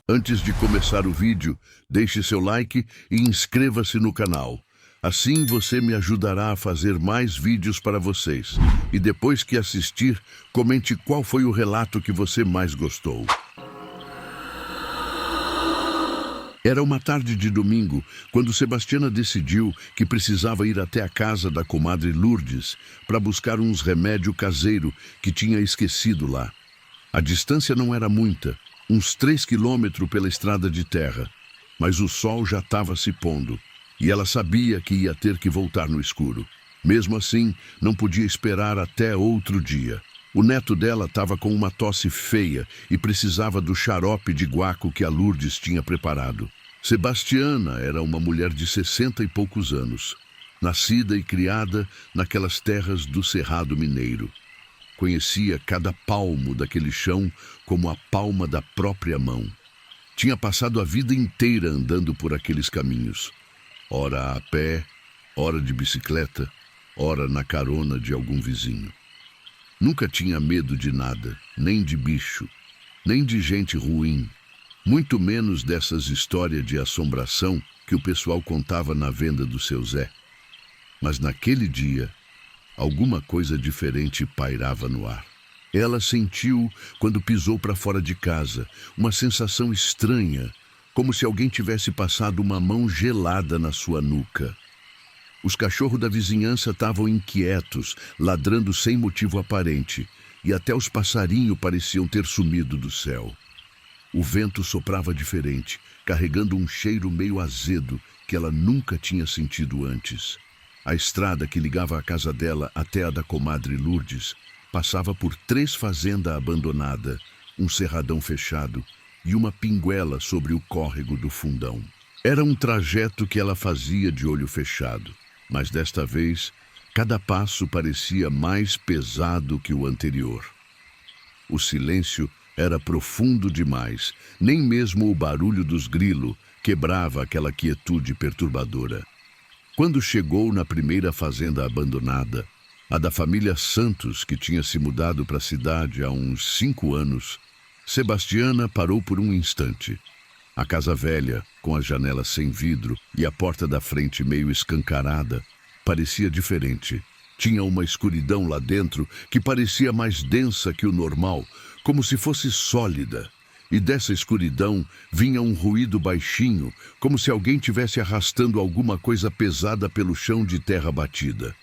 Antes de começar o vídeo, deixe seu like e inscreva-se no canal. Assim você me ajudará a fazer mais vídeos para vocês. E depois que assistir, comente qual foi o relato que você mais gostou. Era uma tarde de domingo, quando Sebastiana decidiu que precisava ir até a casa da comadre Lourdes para buscar uns remédio caseiro que tinha esquecido lá. A distância não era muita, uns 3 quilômetros pela estrada de terra, mas o sol já estava se pondo, e ela sabia que ia ter que voltar no escuro. Mesmo assim, não podia esperar até outro dia. O neto dela estava com uma tosse feia e precisava do xarope de guaco que a Lourdes tinha preparado. Sebastiana era uma mulher de 60 e poucos anos, nascida e criada naquelas terras do Cerrado Mineiro. Conhecia cada palmo daquele chão como a palma da própria mão. Tinha passado a vida inteira andando por aqueles caminhos, ora a pé, ora de bicicleta, ora na carona de algum vizinho. Nunca tinha medo de nada, nem de bicho, nem de gente ruim, muito menos dessas histórias de assombração que o pessoal contava na venda do seu Zé. Mas naquele dia, alguma coisa diferente pairava no ar. Ela sentiu, quando pisou para fora de casa, uma sensação estranha, como se alguém tivesse passado uma mão gelada na sua nuca. Os cachorros da vizinhança estavam inquietos, ladrando sem motivo aparente, e até os passarinhos pareciam ter sumido do céu. O vento soprava diferente, carregando um cheiro meio azedo que ela nunca tinha sentido antes. A estrada que ligava a casa dela até a da comadre Lourdes passava por 3 fazendas abandonadas, um cerradão fechado e uma pinguela sobre o córrego do Fundão. Era um trajeto que ela fazia de olho fechado. Mas desta vez, cada passo parecia mais pesado que o anterior. O silêncio era profundo demais, nem mesmo o barulho dos grilos quebrava aquela quietude perturbadora. Quando chegou na primeira fazenda abandonada, a da família Santos, que tinha se mudado para a cidade há uns 5 anos, Sebastiana parou por um instante. A casa velha, com as janelas sem vidro e a porta da frente meio escancarada, parecia diferente. Tinha uma escuridão lá dentro que parecia mais densa que o normal, como se fosse sólida. E dessa escuridão vinha um ruído baixinho, como se alguém tivesse arrastando alguma coisa pesada pelo chão de terra batida.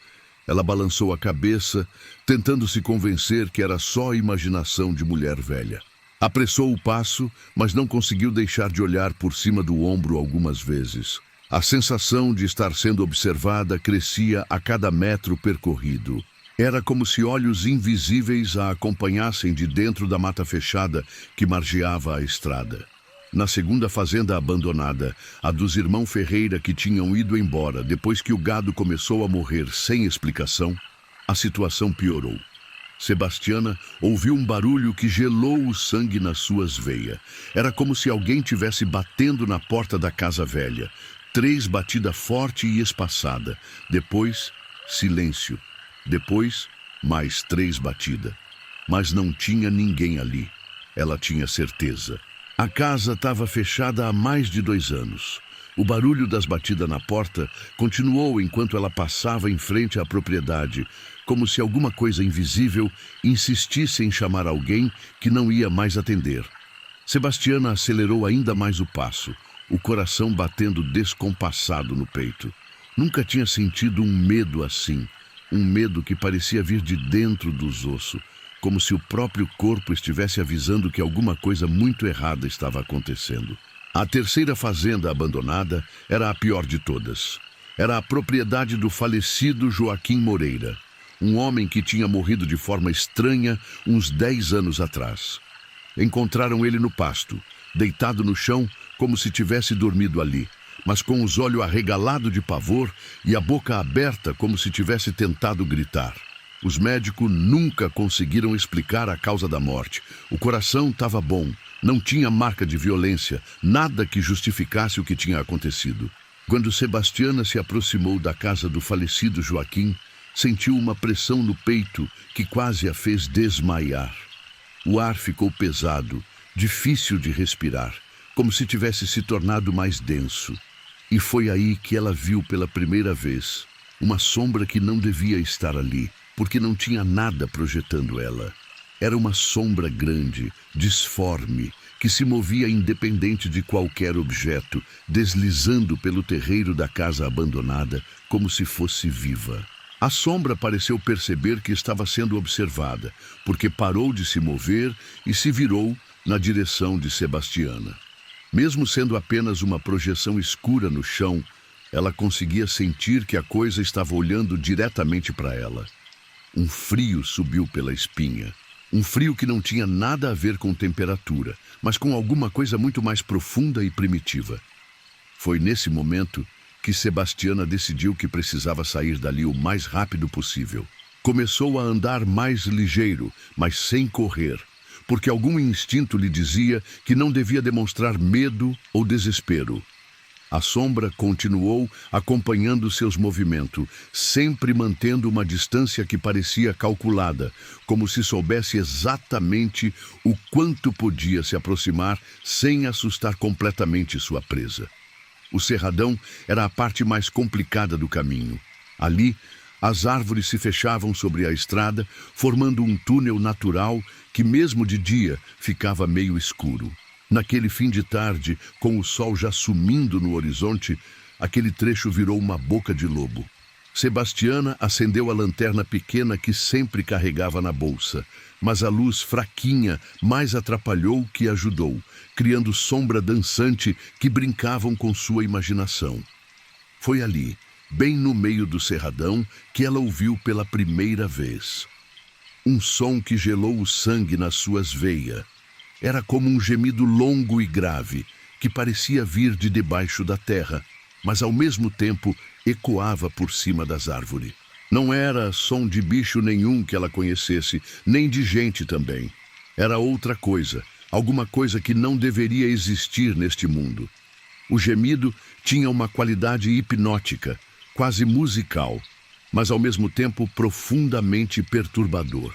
Ela balançou a cabeça, tentando se convencer que era só imaginação de mulher velha. Apressou o passo, mas não conseguiu deixar de olhar por cima do ombro algumas vezes. A sensação de estar sendo observada crescia a cada metro percorrido. Era como se olhos invisíveis a acompanhassem de dentro da mata fechada que margeava a estrada. Na segunda fazenda abandonada, a dos irmãos Ferreira que tinham ido embora depois que o gado começou a morrer sem explicação, a situação piorou. Sebastiana ouviu um barulho que gelou o sangue nas suas veias. Era como se alguém tivesse batendo na porta da casa velha. 3 batidas forte e espaçada. Depois, silêncio. Depois, mais 3 batidas. Mas não tinha ninguém ali. Ela tinha certeza. A casa estava fechada há mais de 2 anos. O barulho das batidas na porta continuou enquanto ela passava em frente à propriedade, como se alguma coisa invisível insistisse em chamar alguém que não ia mais atender. Sebastiana acelerou ainda mais o passo, o coração batendo descompassado no peito. Nunca tinha sentido um medo assim, um medo que parecia vir de dentro dos ossos, como se o próprio corpo estivesse avisando que alguma coisa muito errada estava acontecendo. A terceira fazenda abandonada era a pior de todas. Era a propriedade do falecido Joaquim Moreira, um homem que tinha morrido de forma estranha uns 10 anos atrás. Encontraram ele no pasto, deitado no chão como se tivesse dormido ali, mas com os olhos arregalados de pavor e a boca aberta como se tivesse tentado gritar. Os médicos nunca conseguiram explicar a causa da morte. O coração estava bom, não tinha marca de violência, nada que justificasse o que tinha acontecido. Quando Sebastiana se aproximou da casa do falecido Joaquim, sentiu uma pressão no peito que quase a fez desmaiar. O ar ficou pesado, difícil de respirar, como se tivesse se tornado mais denso. E foi aí que ela viu pela primeira vez uma sombra que não devia estar ali, porque não tinha nada projetando ela. Era uma sombra grande, disforme, que se movia independente de qualquer objeto, deslizando pelo terreiro da casa abandonada, como se fosse viva. A sombra pareceu perceber que estava sendo observada, porque parou de se mover e se virou na direção de Sebastiana. Mesmo sendo apenas uma projeção escura no chão, ela conseguia sentir que a coisa estava olhando diretamente para ela. Um frio subiu pela espinha. Um frio que não tinha nada a ver com temperatura, mas com alguma coisa muito mais profunda e primitiva. Foi nesse momento que Sebastiana decidiu que precisava sair dali o mais rápido possível. Começou a andar mais ligeiro, mas sem correr, porque algum instinto lhe dizia que não devia demonstrar medo ou desespero. A sombra continuou acompanhando seus movimentos, sempre mantendo uma distância que parecia calculada, como se soubesse exatamente o quanto podia se aproximar sem assustar completamente sua presa. O cerradão era a parte mais complicada do caminho. Ali, as árvores se fechavam sobre a estrada, formando um túnel natural que, mesmo de dia, ficava meio escuro. Naquele fim de tarde, com o sol já sumindo no horizonte, aquele trecho virou uma boca de lobo. Sebastiana acendeu a lanterna pequena que sempre carregava na bolsa, mas a luz fraquinha mais atrapalhou que ajudou, criando sombra dançante que brincavam com sua imaginação. Foi ali, bem no meio do cerradão, que ela ouviu pela primeira vez. Um som que gelou o sangue nas suas veias. Era como um gemido longo e grave, que parecia vir de debaixo da terra, mas ao mesmo tempo ecoava por cima das árvores. Não era som de bicho nenhum que ela conhecesse, nem de gente também. Era outra coisa, alguma coisa que não deveria existir neste mundo. O gemido tinha uma qualidade hipnótica, quase musical, mas ao mesmo tempo profundamente perturbador.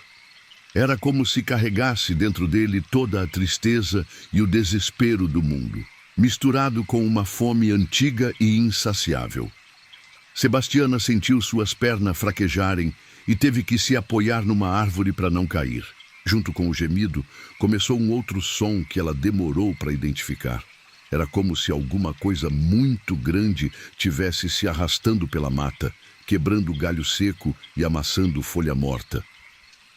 Era como se carregasse dentro dele toda a tristeza e o desespero do mundo, misturado com uma fome antiga e insaciável. Sebastiana sentiu suas pernas fraquejarem e teve que se apoiar numa árvore para não cair. Junto com o gemido, começou um outro som que ela demorou para identificar. Era como se alguma coisa muito grande tivesse se arrastando pela mata, quebrando galho seco e amassando folha morta.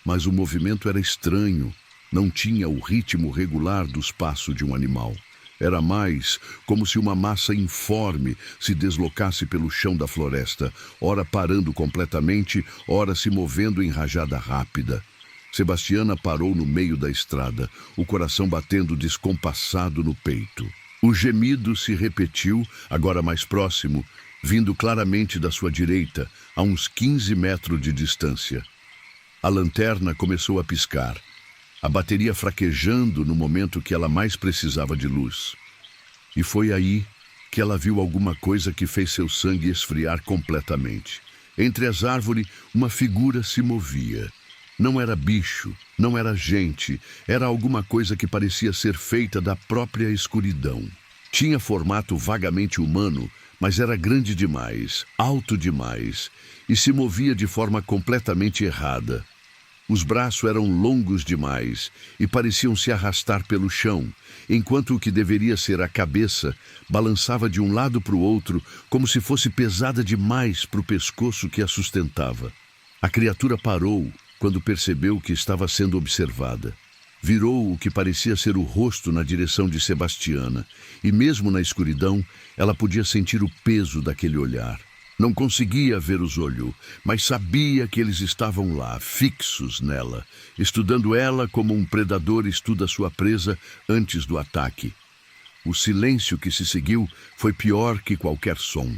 Mas o movimento era estranho, não tinha o ritmo regular dos passos de um animal. Era mais como se uma massa informe se deslocasse pelo chão da floresta, ora parando completamente, ora se movendo em rajada rápida. Sebastiana parou no meio da estrada, o coração batendo descompassado no peito. O gemido se repetiu, agora mais próximo, vindo claramente da sua direita, a uns 15 metros de distância. A lanterna começou a piscar, a bateria fraquejando no momento que ela mais precisava de luz. E foi aí que ela viu alguma coisa que fez seu sangue esfriar completamente. Entre as árvores, uma figura se movia. Não era bicho, não era gente, era alguma coisa que parecia ser feita da própria escuridão. Tinha formato vagamente humano, mas era grande demais, alto demais, e se movia de forma completamente errada. Os braços eram longos demais e pareciam se arrastar pelo chão, enquanto o que deveria ser a cabeça balançava de um lado para o outro, como se fosse pesada demais para o pescoço que a sustentava. A criatura parou quando percebeu que estava sendo observada. Virou o que parecia ser o rosto na direção de Sebastiana, e mesmo na escuridão, ela podia sentir o peso daquele olhar. Não conseguia ver os olhos, mas sabia que eles estavam lá, fixos nela, estudando ela como um predador estuda sua presa antes do ataque. O silêncio que se seguiu foi pior que qualquer som.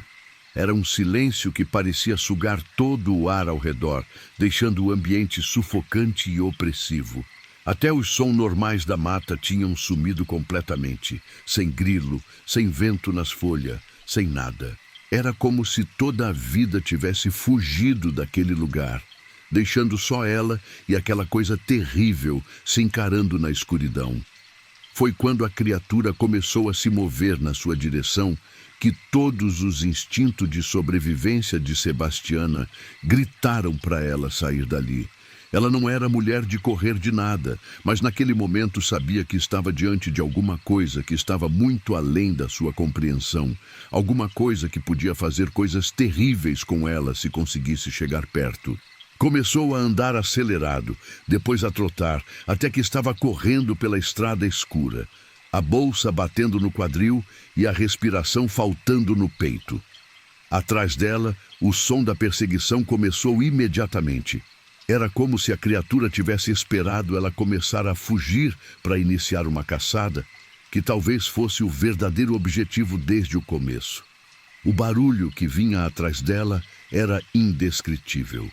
Era um silêncio que parecia sugar todo o ar ao redor, deixando o ambiente sufocante e opressivo. Até os sons normais da mata tinham sumido completamente, sem grilo, sem vento nas folhas, sem nada. Era como se toda a vida tivesse fugido daquele lugar, deixando só ela e aquela coisa terrível se encarando na escuridão. Foi quando a criatura começou a se mover na sua direção que todos os instintos de sobrevivência de Sebastiana gritaram para ela sair dali. Ela não era mulher de correr de nada, mas naquele momento sabia que estava diante de alguma coisa que estava muito além da sua compreensão, alguma coisa que podia fazer coisas terríveis com ela se conseguisse chegar perto. Começou a andar acelerado, depois a trotar, até que estava correndo pela estrada escura, a bolsa batendo no quadril e a respiração faltando no peito. Atrás dela, o som da perseguição começou imediatamente. Era como se a criatura tivesse esperado ela começar a fugir para iniciar uma caçada, que talvez fosse o verdadeiro objetivo desde o começo. O barulho que vinha atrás dela era indescritível.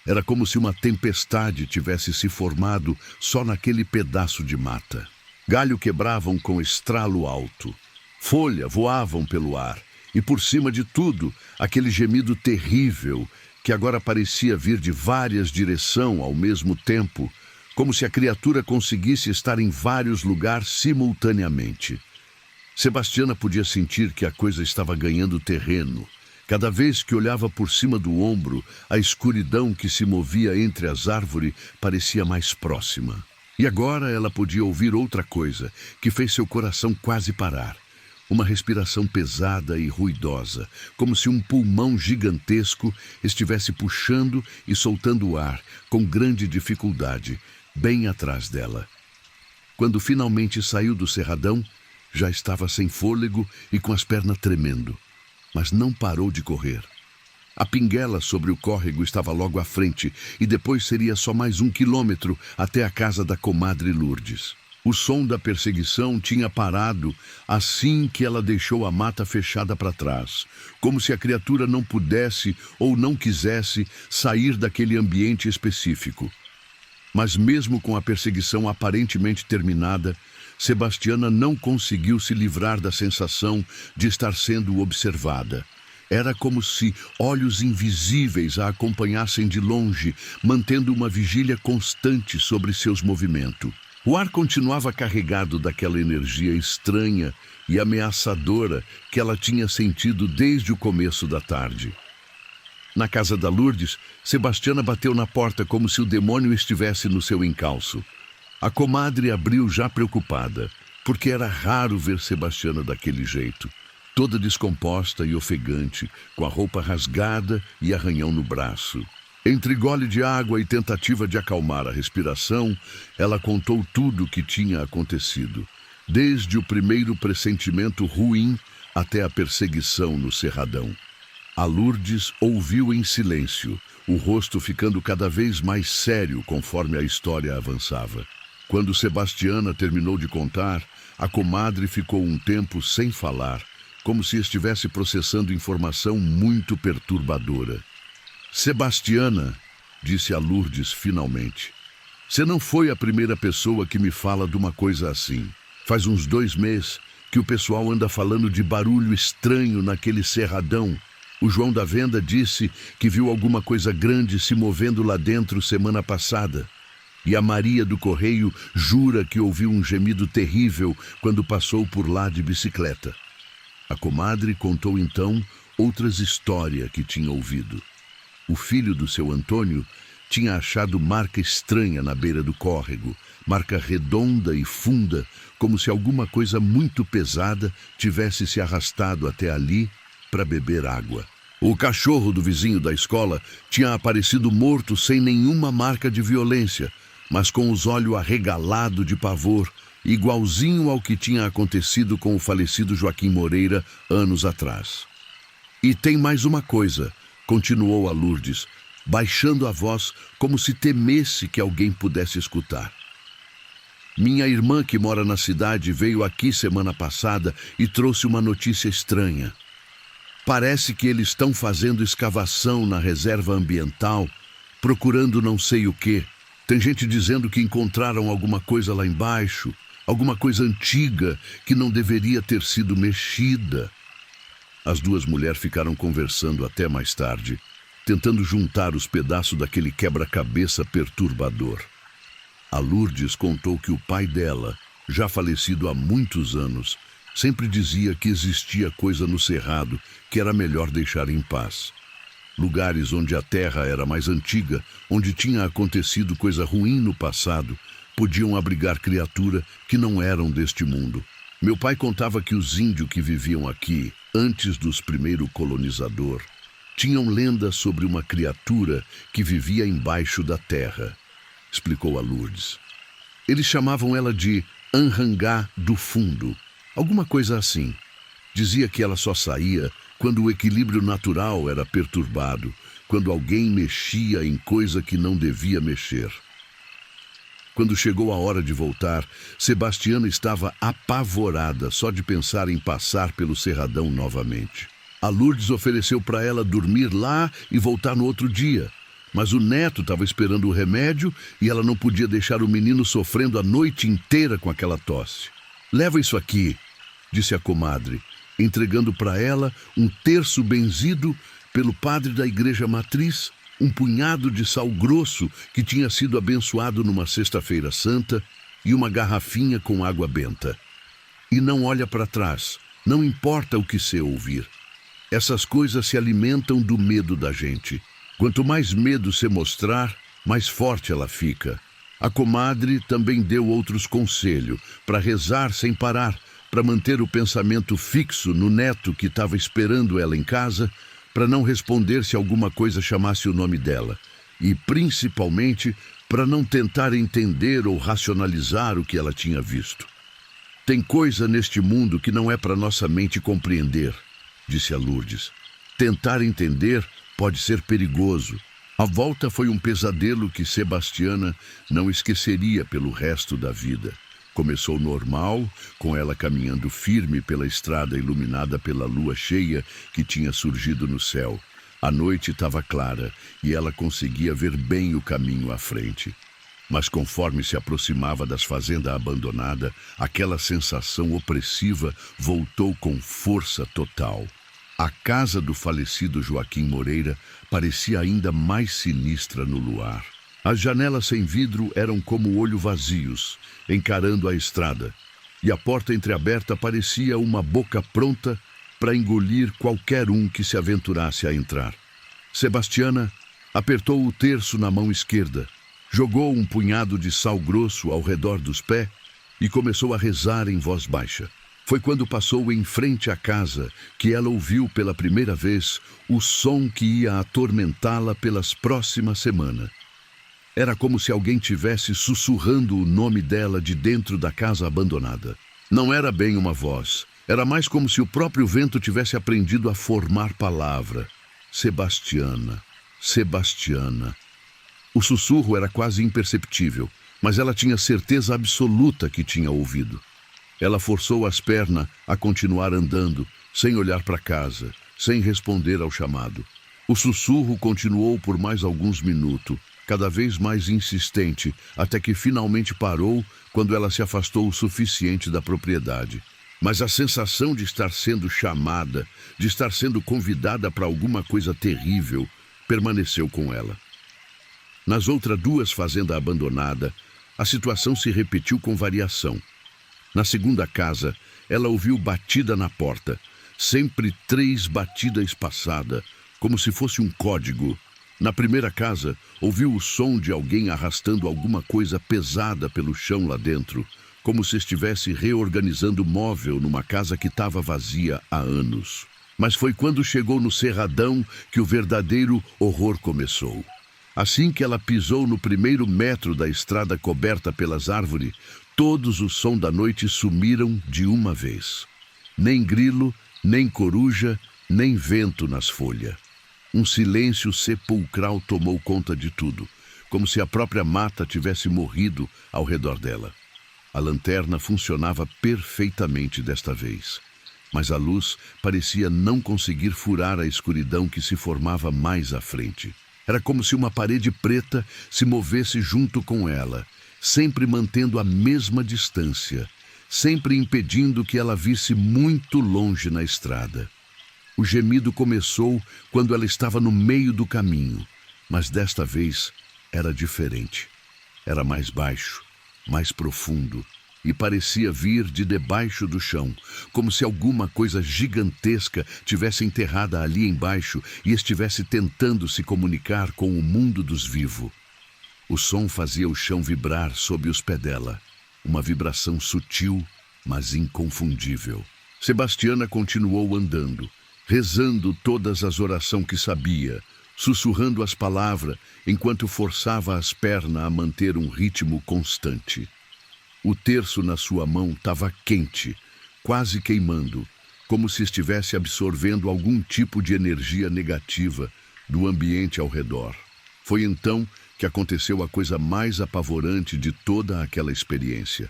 Era como se uma tempestade tivesse se formado só naquele pedaço de mata. Galho quebravam com estralo alto. Folha voavam pelo ar. E por cima de tudo, aquele gemido terrível que agora parecia vir de várias direções ao mesmo tempo, como se a criatura conseguisse estar em vários lugares simultaneamente. Sebastiana podia sentir que a coisa estava ganhando terreno. Cada vez que olhava por cima do ombro, a escuridão que se movia entre as árvores parecia mais próxima. E agora ela podia ouvir outra coisa, que fez seu coração quase parar. Uma respiração pesada e ruidosa, como se um pulmão gigantesco estivesse puxando e soltando o ar, com grande dificuldade, bem atrás dela. Quando finalmente saiu do cerradão, já estava sem fôlego e com as pernas tremendo. Mas não parou de correr. A pinguela sobre o córrego estava logo à frente, e depois seria só mais 1 quilômetro até a casa da comadre Lourdes. O som da perseguição tinha parado assim que ela deixou a mata fechada para trás, como se a criatura não pudesse ou não quisesse sair daquele ambiente específico. Mas mesmo com a perseguição aparentemente terminada, Sebastiana não conseguiu se livrar da sensação de estar sendo observada. Era como se olhos invisíveis a acompanhassem de longe, mantendo uma vigília constante sobre seus movimentos. O ar continuava carregado daquela energia estranha e ameaçadora que ela tinha sentido desde o começo da tarde. Na casa da Lourdes, Sebastiana bateu na porta como se o demônio estivesse no seu encalço. A comadre abriu já preocupada, porque era raro ver Sebastiana daquele jeito, toda descomposta e ofegante, com a roupa rasgada e arranhão no braço. Entre gole de água e tentativa de acalmar a respiração, ela contou tudo o que tinha acontecido, desde o primeiro pressentimento ruim até a perseguição no cerradão. A Lourdes ouviu em silêncio, o rosto ficando cada vez mais sério conforme a história avançava. Quando Sebastiana terminou de contar, a comadre ficou um tempo sem falar, como se estivesse processando informação muito perturbadora. Sebastiana, disse a Lourdes finalmente, você não foi a primeira pessoa que me fala de uma coisa assim. Faz uns 2 meses que o pessoal anda falando de barulho estranho naquele cerradão. O João da Venda disse que viu alguma coisa grande se movendo lá dentro semana passada. E a Maria do Correio jura que ouviu um gemido terrível quando passou por lá de bicicleta. A comadre contou então outras histórias que tinha ouvido. O filho do seu Antônio tinha achado marca estranha na beira do córrego, marca redonda e funda, como se alguma coisa muito pesada tivesse se arrastado até ali para beber água. O cachorro do vizinho da escola tinha aparecido morto sem nenhuma marca de violência, mas com os olhos arregalados de pavor, igualzinho ao que tinha acontecido com o falecido Joaquim Moreira anos atrás. E tem mais uma coisa, continuou a Lourdes, baixando a voz como se temesse que alguém pudesse escutar. Minha irmã, que mora na cidade, veio aqui semana passada e trouxe uma notícia estranha. Parece que eles estão fazendo escavação na reserva ambiental, procurando não sei o quê. Tem gente dizendo que encontraram alguma coisa lá embaixo, alguma coisa antiga que não deveria ter sido mexida. As duas mulheres ficaram conversando até mais tarde, tentando juntar os pedaços daquele quebra-cabeça perturbador. A Lourdes contou que o pai dela, já falecido há muitos anos, sempre dizia que existia coisa no cerrado que era melhor deixar em paz. Lugares onde a terra era mais antiga, onde tinha acontecido coisa ruim no passado, podiam abrigar criatura que não eram deste mundo. Meu pai contava que os índios que viviam aqui, antes dos primeiros colonizadores, tinham lendas sobre uma criatura que vivia embaixo da terra, explicou a Lourdes. Eles chamavam ela de Anhangá do Fundo, alguma coisa assim. Dizia que ela só saía quando o equilíbrio natural era perturbado, quando alguém mexia em coisa que não devia mexer. Quando chegou a hora de voltar, Sebastiana estava apavorada só de pensar em passar pelo Cerradão novamente. A Lourdes ofereceu para ela dormir lá e voltar no outro dia, mas o neto estava esperando o remédio e ela não podia deixar o menino sofrendo a noite inteira com aquela tosse. "Leva isso aqui", disse a comadre, entregando para ela um terço benzido pelo padre da igreja matriz, um punhado de sal grosso que tinha sido abençoado numa sexta-feira santa e uma garrafinha com água benta. "E não olha para trás, não importa o que você ouvir. Essas coisas se alimentam do medo da gente. Quanto mais medo você mostrar, mais forte ela fica." A comadre também deu outros conselhos para rezar sem parar, para manter o pensamento fixo no neto que estava esperando ela em casa, para não responder se alguma coisa chamasse o nome dela, e principalmente para não tentar entender ou racionalizar o que ela tinha visto. "Tem coisa neste mundo que não é para nossa mente compreender", disse a Lourdes. "Tentar entender pode ser perigoso." A volta foi um pesadelo que Sebastiana não esqueceria pelo resto da vida. Começou normal, com ela caminhando firme pela estrada iluminada pela lua cheia que tinha surgido no céu. A noite estava clara e ela conseguia ver bem o caminho à frente. Mas conforme se aproximava das fazendas abandonadas, aquela sensação opressiva voltou com força total. A casa do falecido Joaquim Moreira parecia ainda mais sinistra no luar. As janelas sem vidro eram como olhos vazios, encarando a estrada, e a porta entreaberta parecia uma boca pronta para engolir qualquer um que se aventurasse a entrar. Sebastiana apertou o terço na mão esquerda, jogou um punhado de sal grosso ao redor dos pés e começou a rezar em voz baixa. Foi quando passou em frente à casa que ela ouviu pela primeira vez o som que ia atormentá-la pelas próximas semanas. Era como se alguém tivesse sussurrando o nome dela de dentro da casa abandonada. Não era bem uma voz, era mais como se o próprio vento tivesse aprendido a formar palavra. Sebastiana, Sebastiana. O sussurro era quase imperceptível, mas ela tinha certeza absoluta que tinha ouvido. Ela forçou as pernas a continuar andando, sem olhar para casa, sem responder ao chamado. O sussurro continuou por mais alguns minutos, cada vez mais insistente, até que finalmente parou quando ela se afastou o suficiente da propriedade. Mas a sensação de estar sendo chamada, de estar sendo convidada para alguma coisa terrível, permaneceu com ela. Nas outras duas fazendas abandonadas, a situação se repetiu com variação. Na segunda casa, ela ouviu batida na porta, sempre 3 batidas espaçadas, como se fosse um código. Na primeira casa, ouviu o som de alguém arrastando alguma coisa pesada pelo chão lá dentro, como se estivesse reorganizando móvel numa casa que estava vazia há anos. Mas foi quando chegou no Cerradão que o verdadeiro horror começou. Assim que ela pisou no primeiro metro da estrada coberta pelas árvores, todos os sons da noite sumiram de uma vez. Nem grilo, nem coruja, nem vento nas folhas. Um silêncio sepulcral tomou conta de tudo, como se a própria mata tivesse morrido ao redor dela. A lanterna funcionava perfeitamente desta vez, mas a luz parecia não conseguir furar a escuridão que se formava mais à frente. Era como se uma parede preta se movesse junto com ela, sempre mantendo a mesma distância, sempre impedindo que ela visse muito longe na estrada. O gemido começou quando ela estava no meio do caminho, mas desta vez era diferente. Era mais baixo, mais profundo, e parecia vir de debaixo do chão, como se alguma coisa gigantesca tivesse enterrada ali embaixo e estivesse tentando se comunicar com o mundo dos vivos. O som fazia o chão vibrar sob os pés dela, uma vibração sutil, mas inconfundível. Sebastiana continuou andando, rezando todas as orações que sabia, sussurrando as palavras enquanto forçava as pernas a manter um ritmo constante. O terço na sua mão estava quente, quase queimando, como se estivesse absorvendo algum tipo de energia negativa do ambiente ao redor. Foi então que aconteceu a coisa mais apavorante de toda aquela experiência.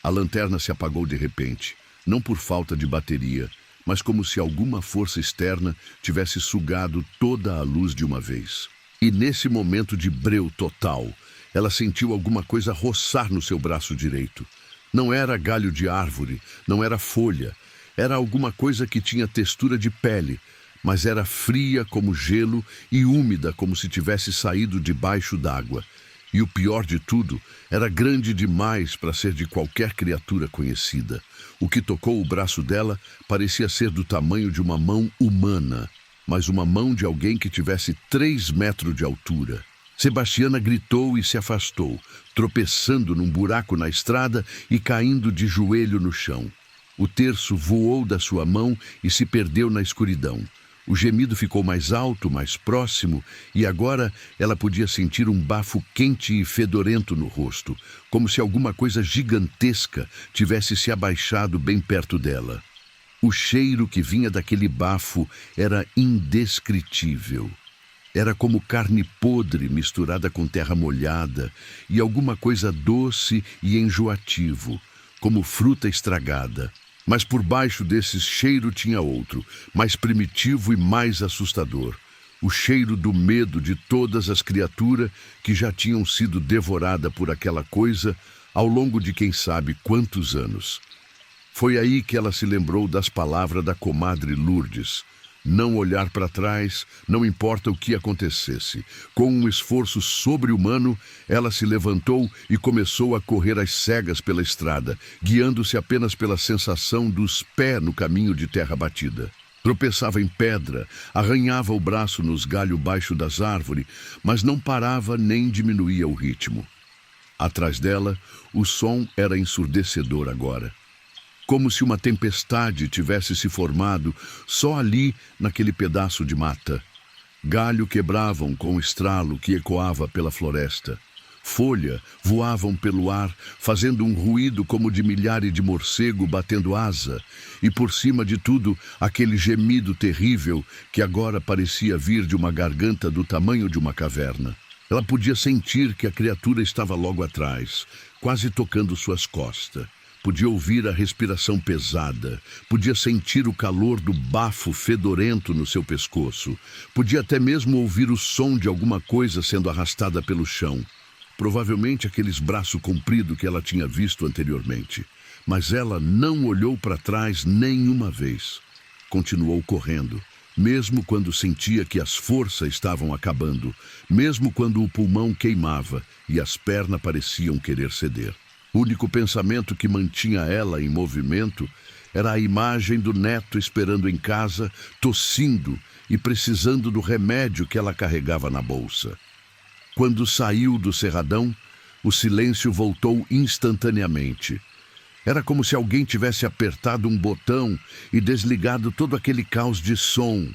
A lanterna se apagou de repente, não por falta de bateria, mas como se alguma força externa tivesse sugado toda a luz de uma vez. E nesse momento de breu total, ela sentiu alguma coisa roçar no seu braço direito. Não era galho de árvore, não era folha, era alguma coisa que tinha textura de pele, mas era fria como gelo e úmida como se tivesse saído debaixo d'água. E o pior de tudo, era grande demais para ser de qualquer criatura conhecida. O que tocou o braço dela parecia ser do tamanho de uma mão humana, mas uma mão de alguém que tivesse 3 metros de altura. Sebastiana gritou e se afastou, tropeçando num buraco na estrada e caindo de joelho no chão. O terço voou da sua mão e se perdeu na escuridão. O gemido ficou mais alto, mais próximo, e agora ela podia sentir um bafo quente e fedorento no rosto, como se alguma coisa gigantesca tivesse se abaixado bem perto dela. O cheiro que vinha daquele bafo era indescritível. Era como carne podre misturada com terra molhada e alguma coisa doce e enjoativo, como fruta estragada. Mas por baixo desse cheiro tinha outro, mais primitivo e mais assustador. O cheiro do medo de todas as criaturas que já tinham sido devoradas por aquela coisa ao longo de quem sabe quantos anos. Foi aí que ela se lembrou das palavras da comadre Lourdes. Não olhar para trás, não importa o que acontecesse. Com um esforço sobre-humano, ela se levantou e começou a correr às cegas pela estrada, guiando-se apenas pela sensação dos pés no caminho de terra batida. Tropeçava em pedra, arranhava o braço nos galhos baixos das árvores, mas não parava nem diminuía o ritmo. Atrás dela, o som era ensurdecedor agora. Como se uma tempestade tivesse se formado só ali naquele pedaço de mata. Galho quebravam com o estralo que ecoava pela floresta. Folha voavam pelo ar, fazendo um ruído como de milhares de morcego batendo asa. E por cima de tudo, aquele gemido terrível que agora parecia vir de uma garganta do tamanho de uma caverna. Ela podia sentir que a criatura estava logo atrás, quase tocando suas costas. Podia ouvir a respiração pesada, podia sentir o calor do bafo fedorento no seu pescoço, podia até mesmo ouvir o som de alguma coisa sendo arrastada pelo chão. Provavelmente aqueles braços compridos que ela tinha visto anteriormente. Mas ela não olhou para trás nenhuma vez. Continuou correndo, mesmo quando sentia que as forças estavam acabando, mesmo quando o pulmão queimava e as pernas pareciam querer ceder. O único pensamento que mantinha ela em movimento era a imagem do neto esperando em casa, tossindo e precisando do remédio que ela carregava na bolsa. Quando saiu do cerradão, o silêncio voltou instantaneamente. Era como se alguém tivesse apertado um botão e desligado todo aquele caos de som.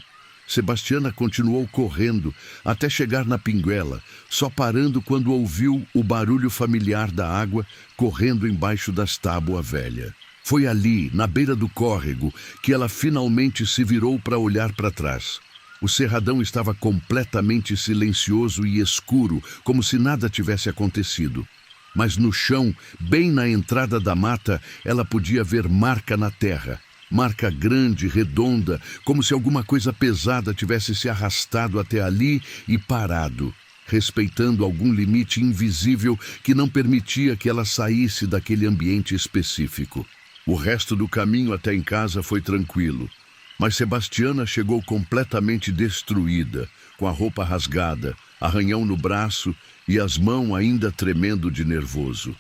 Sebastiana continuou correndo até chegar na pinguela, só parando quando ouviu o barulho familiar da água correndo embaixo das tábuas velhas. Foi ali, na beira do córrego, que ela finalmente se virou para olhar para trás. O cerradão estava completamente silencioso e escuro, como se nada tivesse acontecido. Mas no chão, bem na entrada da mata, ela podia ver marca na terra. Marca grande, redonda, como se alguma coisa pesada tivesse se arrastado até ali e parado, respeitando algum limite invisível que não permitia que ela saísse daquele ambiente específico. O resto do caminho até em casa foi tranquilo, mas Sebastiana chegou completamente destruída, com a roupa rasgada, arranhão no braço e as mãos ainda tremendo de nervoso.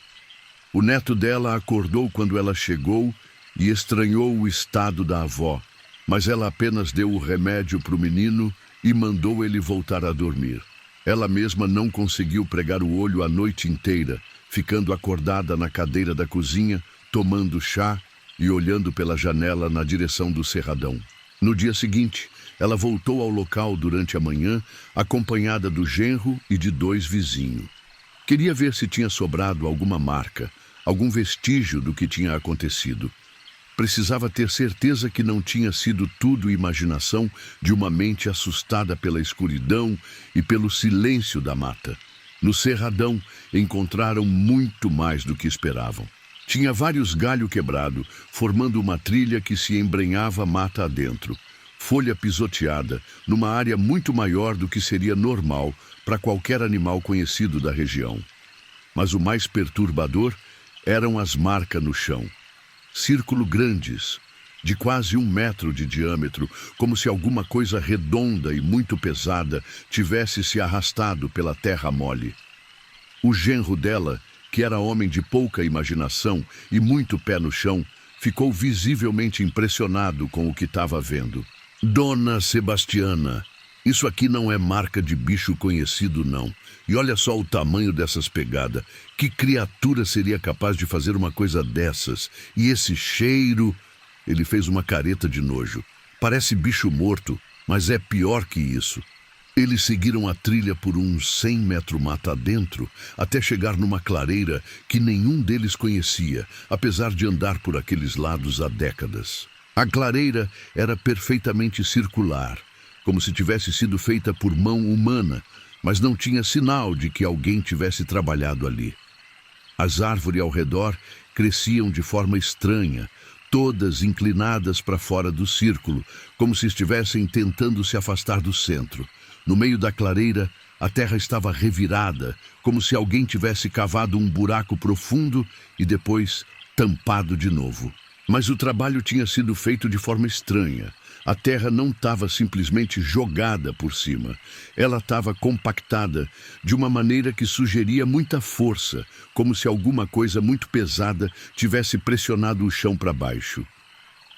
O neto dela acordou quando ela chegou e estranhou o estado da avó, mas ela apenas deu o remédio para o menino e mandou ele voltar a dormir. Ela mesma não conseguiu pregar o olho a noite inteira, ficando acordada na cadeira da cozinha, tomando chá e olhando pela janela na direção do cerradão. No dia seguinte, ela voltou ao local durante a manhã, acompanhada do genro e de 2 vizinhos. Queria ver se tinha sobrado alguma marca, algum vestígio do que tinha acontecido. Precisava ter certeza que não tinha sido tudo imaginação de uma mente assustada pela escuridão e pelo silêncio da mata. No cerradão, encontraram muito mais do que esperavam. Tinha vários galhos quebrados, formando uma trilha que se embrenhava mata adentro. Folha pisoteada, numa área muito maior do que seria normal para qualquer animal conhecido da região. Mas o mais perturbador eram as marcas no chão. Círculo grandes, de quase 1 metro de diâmetro, como se alguma coisa redonda e muito pesada tivesse se arrastado pela terra mole. O genro dela, que era homem de pouca imaginação e muito pé no chão, ficou visivelmente impressionado com o que estava vendo. Dona Sebastiana, isso aqui não é marca de bicho conhecido, não. E olha só o tamanho dessas pegadas. Que criatura seria capaz de fazer uma coisa dessas? E esse cheiro... Ele fez uma careta de nojo. Parece bicho morto, mas é pior que isso. Eles seguiram a trilha por uns 100 metros mata adentro, até chegar numa clareira que nenhum deles conhecia, apesar de andar por aqueles lados há décadas. A clareira era perfeitamente circular, como se tivesse sido feita por mão humana, mas não tinha sinal de que alguém tivesse trabalhado ali. As árvores ao redor cresciam de forma estranha, todas inclinadas para fora do círculo, como se estivessem tentando se afastar do centro. No meio da clareira, a terra estava revirada, como se alguém tivesse cavado um buraco profundo e depois tampado de novo. Mas o trabalho tinha sido feito de forma estranha. A terra não estava simplesmente jogada por cima. Ela estava compactada de uma maneira que sugeria muita força, como se alguma coisa muito pesada tivesse pressionado o chão para baixo.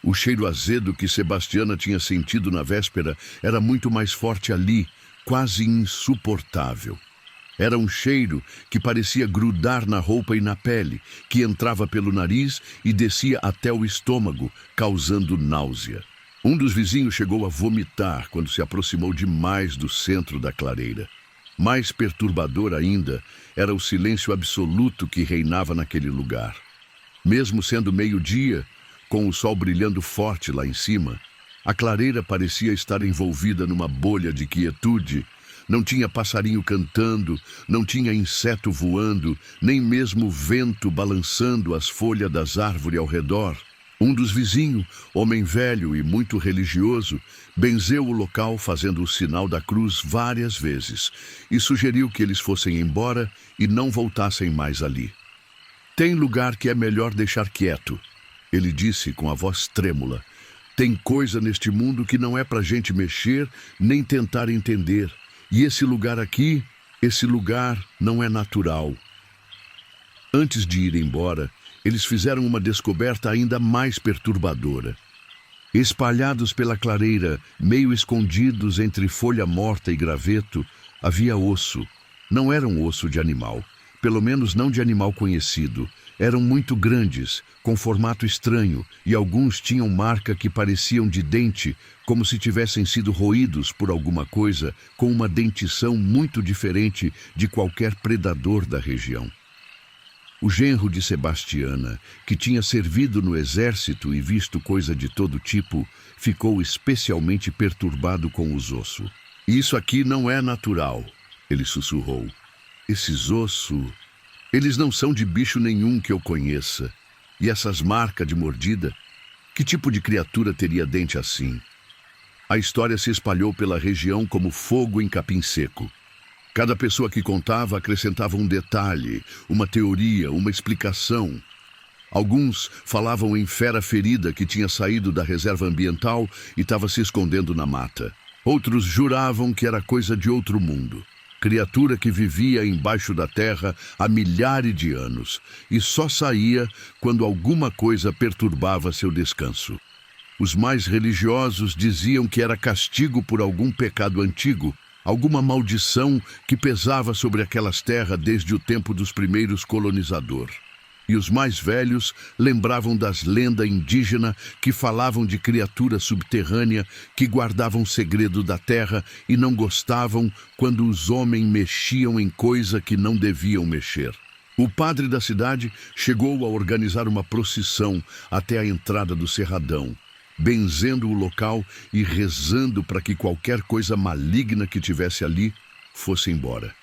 O cheiro azedo que Sebastiana tinha sentido na véspera era muito mais forte ali, quase insuportável. Era um cheiro que parecia grudar na roupa e na pele, que entrava pelo nariz e descia até o estômago, causando náusea. Um dos vizinhos chegou a vomitar quando se aproximou demais do centro da clareira. Mais perturbador ainda era o silêncio absoluto que reinava naquele lugar. Mesmo sendo meio-dia, com o sol brilhando forte lá em cima, a clareira parecia estar envolvida numa bolha de quietude. Não tinha passarinho cantando, não tinha inseto voando, nem mesmo vento balançando as folhas das árvores ao redor. Um dos vizinhos, homem velho e muito religioso, benzeu o local fazendo o sinal da cruz várias vezes e sugeriu que eles fossem embora e não voltassem mais ali. Tem lugar que é melhor deixar quieto, ele disse com a voz trêmula. Tem coisa neste mundo que não é pra gente mexer nem tentar entender. E esse lugar aqui, esse lugar não é natural. Antes de ir embora, eles fizeram uma descoberta ainda mais perturbadora. Espalhados pela clareira, meio escondidos entre folha morta e graveto, havia osso. Não era um osso de animal, pelo menos não de animal conhecido. Eram muito grandes, com formato estranho, e alguns tinham marca que pareciam de dente, como se tivessem sido roídos por alguma coisa, com uma dentição muito diferente de qualquer predador da região. O genro de Sebastiana, que tinha servido no exército e visto coisa de todo tipo, ficou especialmente perturbado com os ossos. Isso aqui não é natural, ele sussurrou. Esses ossos... Eles não são de bicho nenhum que eu conheça. E essas marcas de mordida? Que tipo de criatura teria dente assim? A história se espalhou pela região como fogo em capim seco. Cada pessoa que contava acrescentava um detalhe, uma teoria, uma explicação. Alguns falavam em fera ferida que tinha saído da reserva ambiental e estava se escondendo na mata. Outros juravam que era coisa de outro mundo. criatura que vivia embaixo da terra há milhares de anos e só saía quando alguma coisa perturbava seu descanso. Os mais religiosos diziam que era castigo por algum pecado antigo, alguma maldição que pesava sobre aquelas terras desde o tempo dos primeiros colonizadores. E os mais velhos lembravam das lendas indígenas que falavam de criatura subterrânea que guardavam segredo da terra e não gostavam quando os homens mexiam em coisa que não deviam mexer. O padre da cidade chegou a organizar uma procissão até a entrada do Cerradão, benzendo o local e rezando para que qualquer coisa maligna que tivesse ali fosse embora.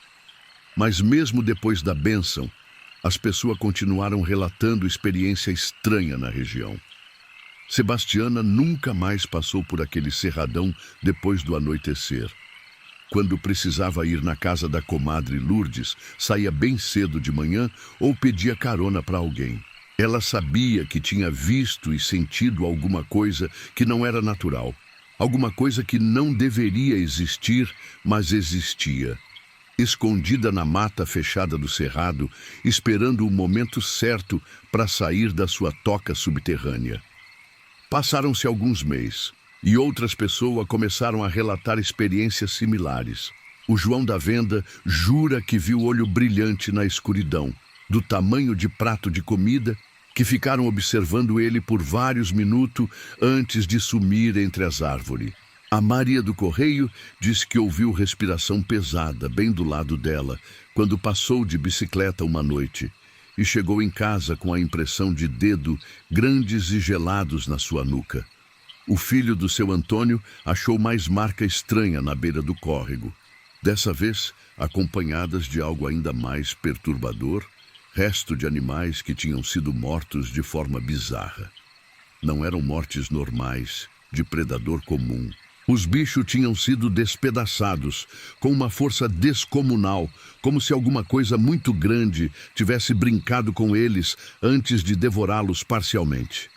Mas mesmo depois da bênção, as pessoas continuaram relatando experiência estranha na região. Sebastiana nunca mais passou por aquele cerradão depois do anoitecer. Quando precisava ir na casa da comadre Lourdes, saía bem cedo de manhã ou pedia carona para alguém. Ela sabia que tinha visto e sentido alguma coisa que não era natural, alguma coisa que não deveria existir, mas existia. Escondida na mata fechada do cerrado, esperando o momento certo para sair da sua toca subterrânea. Passaram-se alguns meses, e outras pessoas começaram a relatar experiências similares. O João da Venda jura que viu olho brilhante na escuridão, do tamanho de prato de comida, que ficaram observando ele por vários minutos antes de sumir entre as árvores. A Maria do Correio diz que ouviu respiração pesada bem do lado dela quando passou de bicicleta uma noite e chegou em casa com a impressão de dedos grandes e gelados na sua nuca. O filho do seu Antônio achou mais marca estranha na beira do córrego, dessa vez acompanhadas de algo ainda mais perturbador, resto de animais que tinham sido mortos de forma bizarra. Não eram mortes normais, de predador comum. Os bichos tinham sido despedaçados, com uma força descomunal, como se alguma coisa muito grande tivesse brincado com eles antes de devorá-los parcialmente.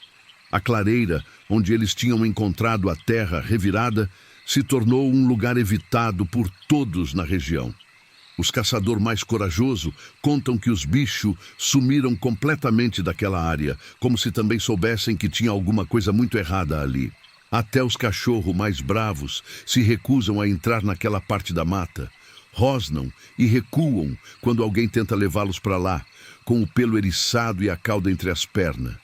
A clareira, onde eles tinham encontrado a terra revirada, se tornou um lugar evitado por todos na região. Os caçadores mais corajosos contam que os bichos sumiram completamente daquela área, como se também soubessem que tinha alguma coisa muito errada ali. Até os cachorros mais bravos se recusam a entrar naquela parte da mata, rosnam e recuam quando alguém tenta levá-los para lá, com o pelo eriçado e a cauda entre as pernas.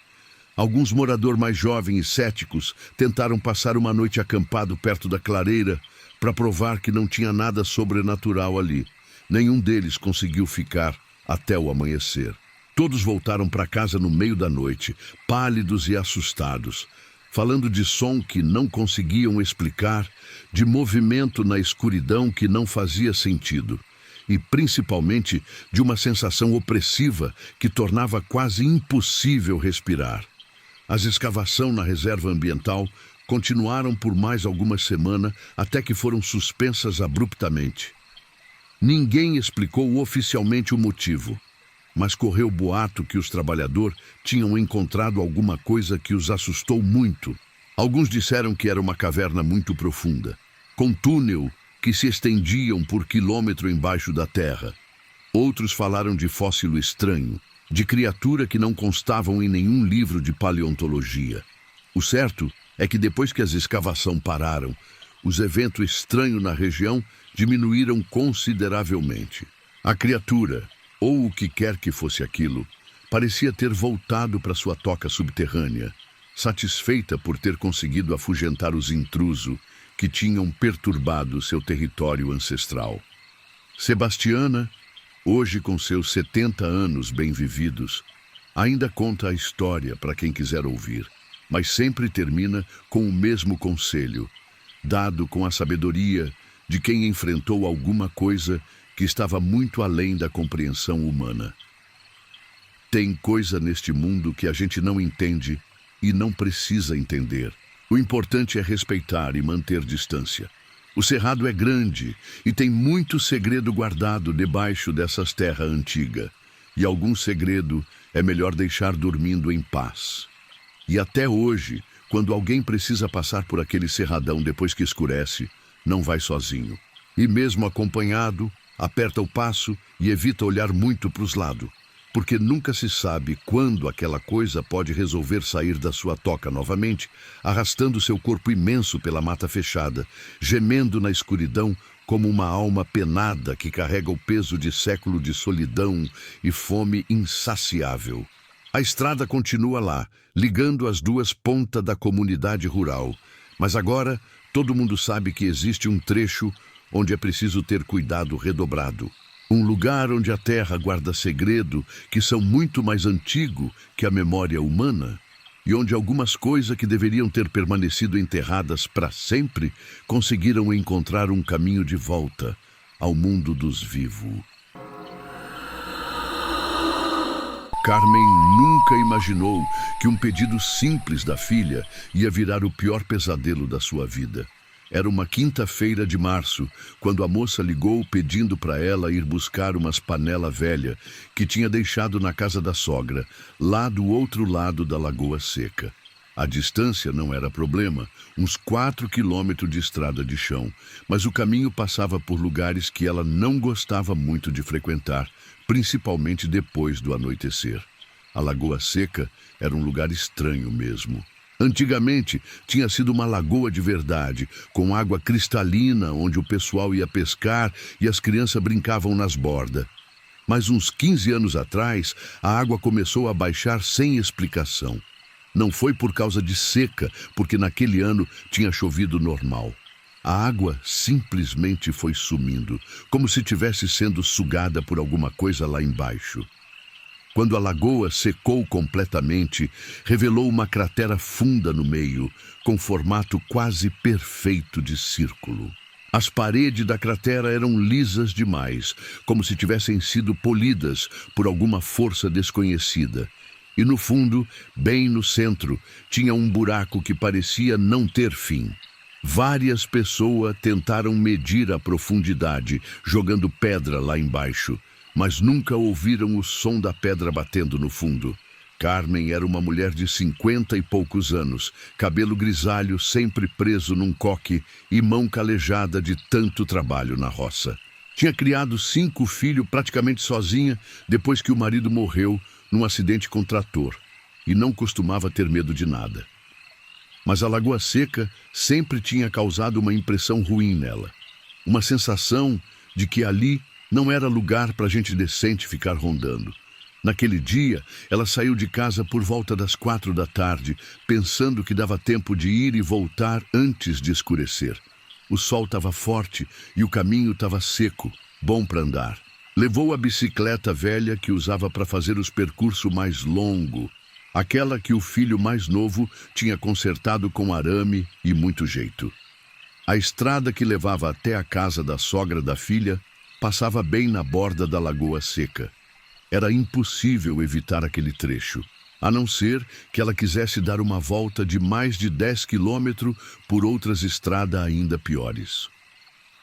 Alguns moradores mais jovens e céticos tentaram passar uma noite acampado perto da clareira para provar que não tinha nada sobrenatural ali. Nenhum deles conseguiu ficar até o amanhecer. Todos voltaram para casa no meio da noite, pálidos e assustados, falando de som que não conseguiam explicar, de movimento na escuridão que não fazia sentido, e principalmente de uma sensação opressiva que tornava quase impossível respirar. As escavações na reserva ambiental continuaram por mais algumas semanas até que foram suspensas abruptamente. Ninguém explicou oficialmente o motivo, mas correu boato que os trabalhadores tinham encontrado alguma coisa que os assustou muito. Alguns disseram que era uma caverna muito profunda, com túnel que se estendiam por quilômetro embaixo da terra. Outros falaram de fóssil estranho, de criatura que não constavam em nenhum livro de paleontologia. O certo é que depois que as escavações pararam, os eventos estranhos na região diminuíram consideravelmente. A criatura, ou o que quer que fosse aquilo, parecia ter voltado para sua toca subterrânea, satisfeita por ter conseguido afugentar os intrusos que tinham perturbado seu território ancestral. Sebastiana, hoje com seus 70 anos bem vividos, ainda conta a história para quem quiser ouvir, mas sempre termina com o mesmo conselho, dado com a sabedoria de quem enfrentou alguma coisa que estava muito além da compreensão humana. Tem coisa neste mundo que a gente não entende e não precisa entender. O importante é respeitar e manter distância. O cerrado é grande e tem muito segredo guardado debaixo dessas terras antigas. E algum segredo é melhor deixar dormindo em paz. E até hoje, quando alguém precisa passar por aquele cerradão depois que escurece, não vai sozinho. E mesmo acompanhado, Aperta o passo e evita olhar muito para os lados, porque nunca se sabe quando aquela coisa pode resolver sair da sua toca novamente, arrastando seu corpo imenso pela mata fechada, gemendo na escuridão como uma alma penada que carrega o peso de século de solidão e fome insaciável. A estrada continua lá, ligando as duas pontas da comunidade rural, mas agora todo mundo sabe que existe um trecho onde é preciso ter cuidado redobrado. Um lugar onde a terra guarda segredo que são muito mais antigo que a memória humana e onde algumas coisas que deveriam ter permanecido enterradas para sempre conseguiram encontrar um caminho de volta ao mundo dos vivos. Carmen nunca imaginou que um pedido simples da filha ia virar o pior pesadelo da sua vida. Era uma quinta-feira de março, quando a moça ligou pedindo para ela ir buscar umas panela velha que tinha deixado na casa da sogra, lá do outro lado da Lagoa Seca. A distância não era problema, uns 4 quilômetros de estrada de chão, mas o caminho passava por lugares que ela não gostava muito de frequentar, principalmente depois do anoitecer. A Lagoa Seca era um lugar estranho mesmo. Antigamente, tinha sido uma lagoa de verdade, com água cristalina, onde o pessoal ia pescar e as crianças brincavam nas bordas. Mas uns 15 anos atrás, a água começou a baixar sem explicação. Não foi por causa de seca, porque naquele ano tinha chovido normal. A água simplesmente foi sumindo, como se tivesse sendo sugada por alguma coisa lá embaixo. Quando a lagoa secou completamente, revelou uma cratera funda no meio, com formato quase perfeito de círculo. As paredes da cratera eram lisas demais, como se tivessem sido polidas por alguma força desconhecida. E no fundo, bem no centro, tinha um buraco que parecia não ter fim. Várias pessoas tentaram medir a profundidade, jogando pedra lá embaixo, mas nunca ouviram o som da pedra batendo no fundo. Carmen era uma mulher de 50 e poucos anos, cabelo grisalho sempre preso num coque e mão calejada de tanto trabalho na roça. Tinha criado 5 filhos praticamente sozinha depois que o marido morreu num acidente com trator e não costumava ter medo de nada. Mas a Lagoa Seca sempre tinha causado uma impressão ruim nela. Uma sensação de que ali não era lugar para gente decente ficar rondando. Naquele dia, ela saiu de casa por volta das 4 da tarde, pensando que dava tempo de ir e voltar antes de escurecer. O sol estava forte e o caminho estava seco, bom para andar. Levou a bicicleta velha que usava para fazer os percursos mais longos, aquela que o filho mais novo tinha consertado com arame e muito jeito. A estrada que levava até a casa da sogra da filha passava bem na borda da Lagoa Seca. Era impossível evitar aquele trecho, a não ser que ela quisesse dar uma volta de mais de 10 quilômetros por outras estradas ainda piores.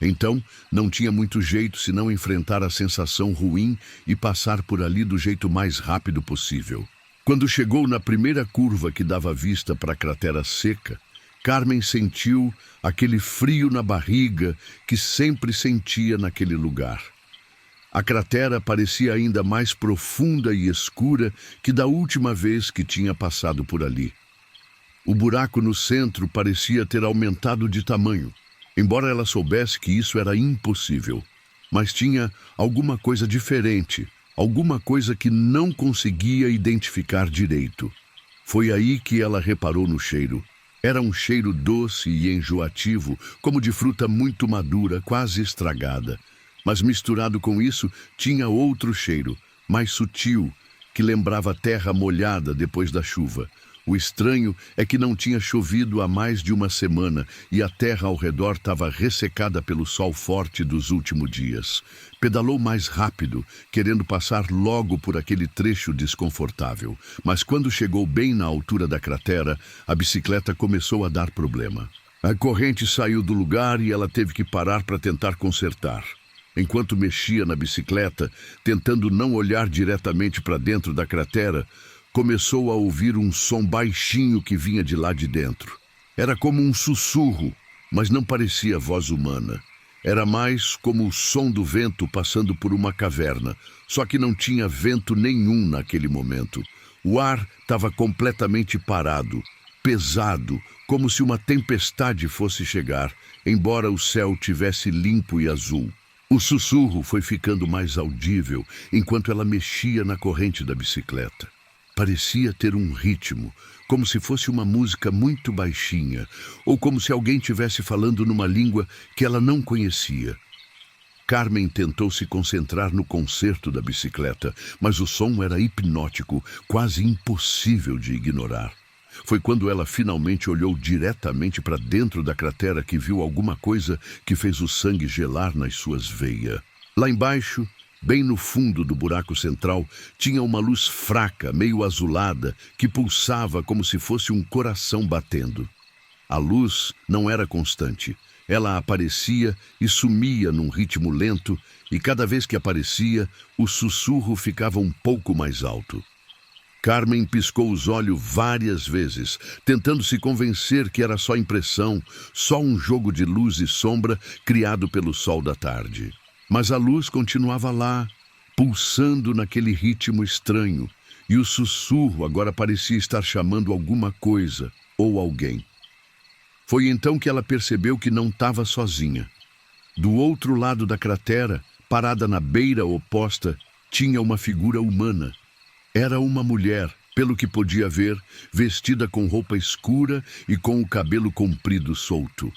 Então, não tinha muito jeito senão enfrentar a sensação ruim e passar por ali do jeito mais rápido possível. Quando chegou na primeira curva que dava vista para a cratera seca, Carmen sentiu aquele frio na barriga que sempre sentia naquele lugar. A cratera parecia ainda mais profunda e escura que da última vez que tinha passado por ali. O buraco no centro parecia ter aumentado de tamanho, embora ela soubesse que isso era impossível. Mas tinha alguma coisa diferente, alguma coisa que não conseguia identificar direito. Foi aí que ela reparou no cheiro. Era um cheiro doce e enjoativo, como de fruta muito madura, quase estragada. Mas misturado com isso, tinha outro cheiro, mais sutil, que lembrava terra molhada depois da chuva. O estranho é que não tinha chovido há mais de uma semana e a terra ao redor estava ressecada pelo sol forte dos últimos dias. Pedalou mais rápido, querendo passar logo por aquele trecho desconfortável. Mas quando chegou bem na altura da cratera, a bicicleta começou a dar problema. A corrente saiu do lugar e ela teve que parar para tentar consertar. Enquanto mexia na bicicleta, tentando não olhar diretamente para dentro da cratera, começou a ouvir um som baixinho que vinha de lá de dentro. Era como um sussurro, mas não parecia voz humana. Era mais como o som do vento passando por uma caverna, só que não tinha vento nenhum naquele momento. O ar estava completamente parado, pesado, como se uma tempestade fosse chegar, embora o céu tivesse limpo e azul. O sussurro foi ficando mais audível enquanto ela mexia na corrente da bicicleta. Parecia ter um ritmo, como se fosse uma música muito baixinha, ou como se alguém estivesse falando numa língua que ela não conhecia. Carmen tentou se concentrar no concerto da bicicleta, mas o som era hipnótico, quase impossível de ignorar. Foi quando ela finalmente olhou diretamente para dentro da cratera que viu alguma coisa que fez o sangue gelar nas suas veias. Lá embaixo, bem no fundo do buraco central, tinha uma luz fraca, meio azulada, que pulsava como se fosse um coração batendo. A luz não era constante. Ela aparecia e sumia num ritmo lento, e cada vez que aparecia, o sussurro ficava um pouco mais alto. Carmen piscou os olhos várias vezes, tentando se convencer que era só impressão, só um jogo de luz e sombra criado pelo sol da tarde. Mas a luz continuava lá, pulsando naquele ritmo estranho, e o sussurro agora parecia estar chamando alguma coisa ou alguém. Foi então que ela percebeu que não estava sozinha. Do outro lado da cratera, parada na beira oposta, tinha uma figura humana. Era uma mulher, pelo que podia ver, vestida com roupa escura e com o cabelo comprido solto.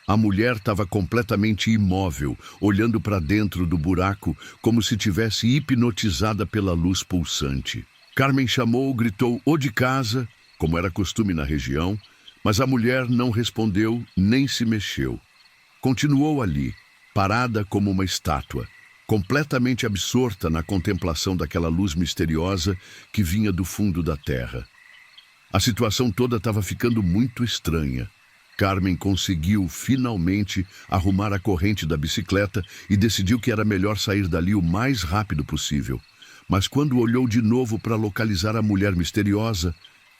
A mulher estava completamente imóvel, olhando para dentro do buraco, como se tivesse hipnotizada pela luz pulsante. Carmen chamou, gritou "Ô de casa", como era costume na região, mas a mulher não respondeu nem se mexeu. Continuou ali, parada como uma estátua, completamente absorta na contemplação daquela luz misteriosa que vinha do fundo da terra. A situação toda estava ficando muito estranha. Carmen conseguiu, finalmente, arrumar a corrente da bicicleta e decidiu que era melhor sair dali o mais rápido possível. Mas quando olhou de novo para localizar a mulher misteriosa,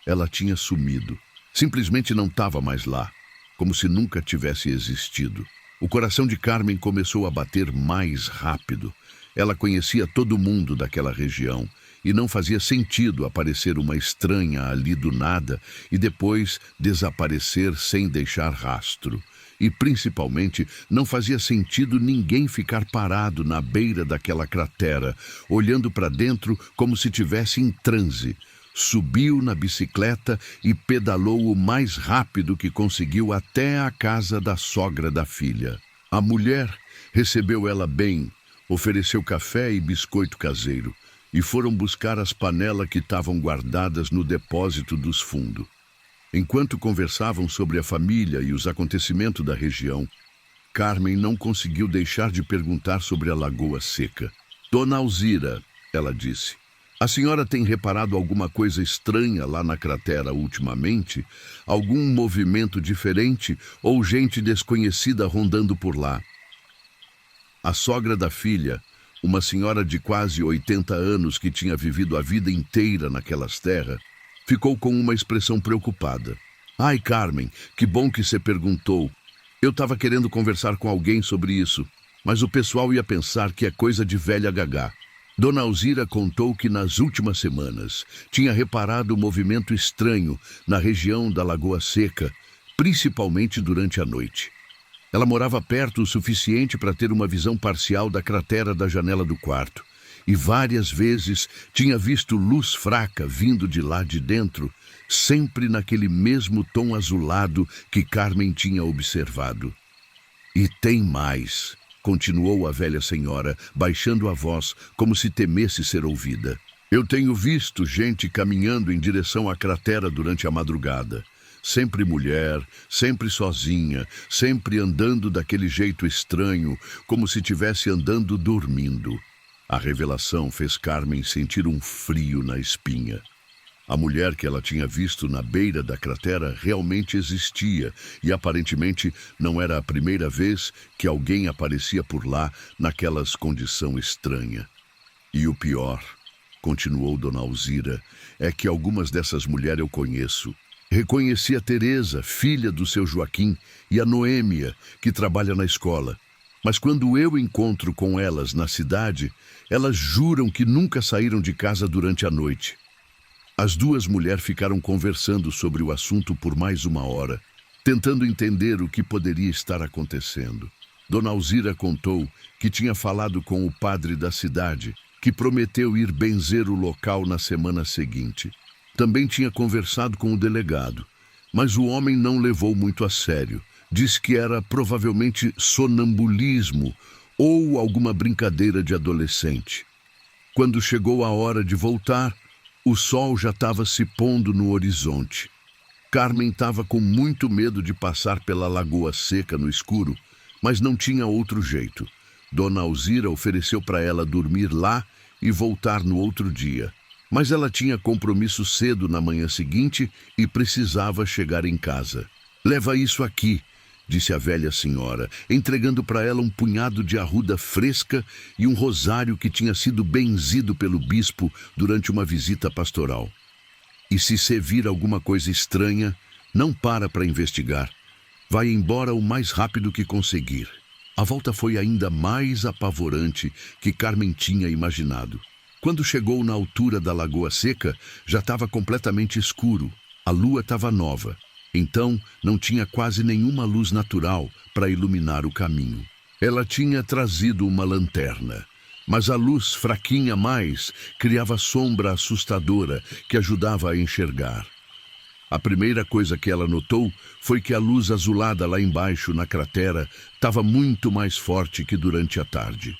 ela tinha sumido. Simplesmente não estava mais lá, como se nunca tivesse existido. O coração de Carmen começou a bater mais rápido. Ela conhecia todo mundo daquela região e não fazia sentido aparecer uma estranha ali do nada e depois desaparecer sem deixar rastro. E, principalmente, não fazia sentido ninguém ficar parado na beira daquela cratera, olhando para dentro como se tivesse em transe. Subiu na bicicleta e pedalou o mais rápido que conseguiu até a casa da sogra da filha. A mulher recebeu ela bem, ofereceu café e biscoito caseiro, e foram buscar as panelas que estavam guardadas no depósito dos fundos. Enquanto conversavam sobre a família e os acontecimentos da região, Carmen não conseguiu deixar de perguntar sobre a Lagoa Seca. "Dona Alzira", ela disse, "a senhora tem reparado alguma coisa estranha lá na cratera ultimamente? Algum movimento diferente ou gente desconhecida rondando por lá?" A sogra da filha, uma senhora de quase 80 anos que tinha vivido a vida inteira naquelas terras, ficou com uma expressão preocupada. "Ai, Carmen, que bom que você perguntou. Eu estava querendo conversar com alguém sobre isso, mas o pessoal ia pensar que é coisa de velha gagá." Dona Alzira contou que nas últimas semanas tinha reparado um movimento estranho na região da Lagoa Seca, principalmente durante a noite. Ela morava perto o suficiente para ter uma visão parcial da cratera da janela do quarto, e várias vezes tinha visto luz fraca vindo de lá de dentro, sempre naquele mesmo tom azulado que Carmen tinha observado. "E tem mais", continuou a velha senhora, baixando a voz, como se temesse ser ouvida. "Eu tenho visto gente caminhando em direção à cratera durante a madrugada. Sempre mulher, sempre sozinha, sempre andando daquele jeito estranho, como se estivesse andando dormindo." A revelação fez Carmen sentir um frio na espinha. A mulher que ela tinha visto na beira da cratera realmente existia e aparentemente não era a primeira vez que alguém aparecia por lá naquelas condição estranha. "E o pior", continuou Dona Alzira, "é que algumas dessas mulheres eu conheço. Reconheci a Teresa, filha do seu Joaquim, e a Noêmia, que trabalha na escola. Mas quando eu encontro com elas na cidade, elas juram que nunca saíram de casa durante a noite. As duas mulheres ficaram conversando sobre o assunto por mais uma hora, tentando entender o que poderia estar acontecendo. Dona Alzira contou que tinha falado com o padre da cidade, que prometeu ir benzer o local na semana seguinte. Também tinha conversado com o delegado, mas o homem não levou muito a sério. Disse que era provavelmente sonambulismo ou alguma brincadeira de adolescente. Quando chegou a hora de voltar, o sol já estava se pondo no horizonte. Carmen estava com muito medo de passar pela Lagoa Seca no escuro, mas não tinha outro jeito. Dona Alzira ofereceu para ela dormir lá e voltar no outro dia. Mas ela tinha compromisso cedo na manhã seguinte e precisava chegar em casa. "Leva isso aqui", disse a velha senhora, entregando para ela um punhado de arruda fresca e um rosário que tinha sido benzido pelo bispo durante uma visita pastoral. "E se você vir alguma coisa estranha, não para investigar. Vai embora o mais rápido que conseguir." A volta foi ainda mais apavorante que Carmen tinha imaginado. Quando chegou na altura da Lagoa Seca, já estava completamente escuro. A lua estava nova. Então, não tinha quase nenhuma luz natural para iluminar o caminho. Ela tinha trazido uma lanterna, mas a luz fraquinha mais criava sombra assustadora que ajudava a enxergar. A primeira coisa que ela notou foi que a luz azulada lá embaixo na cratera estava muito mais forte que durante a tarde.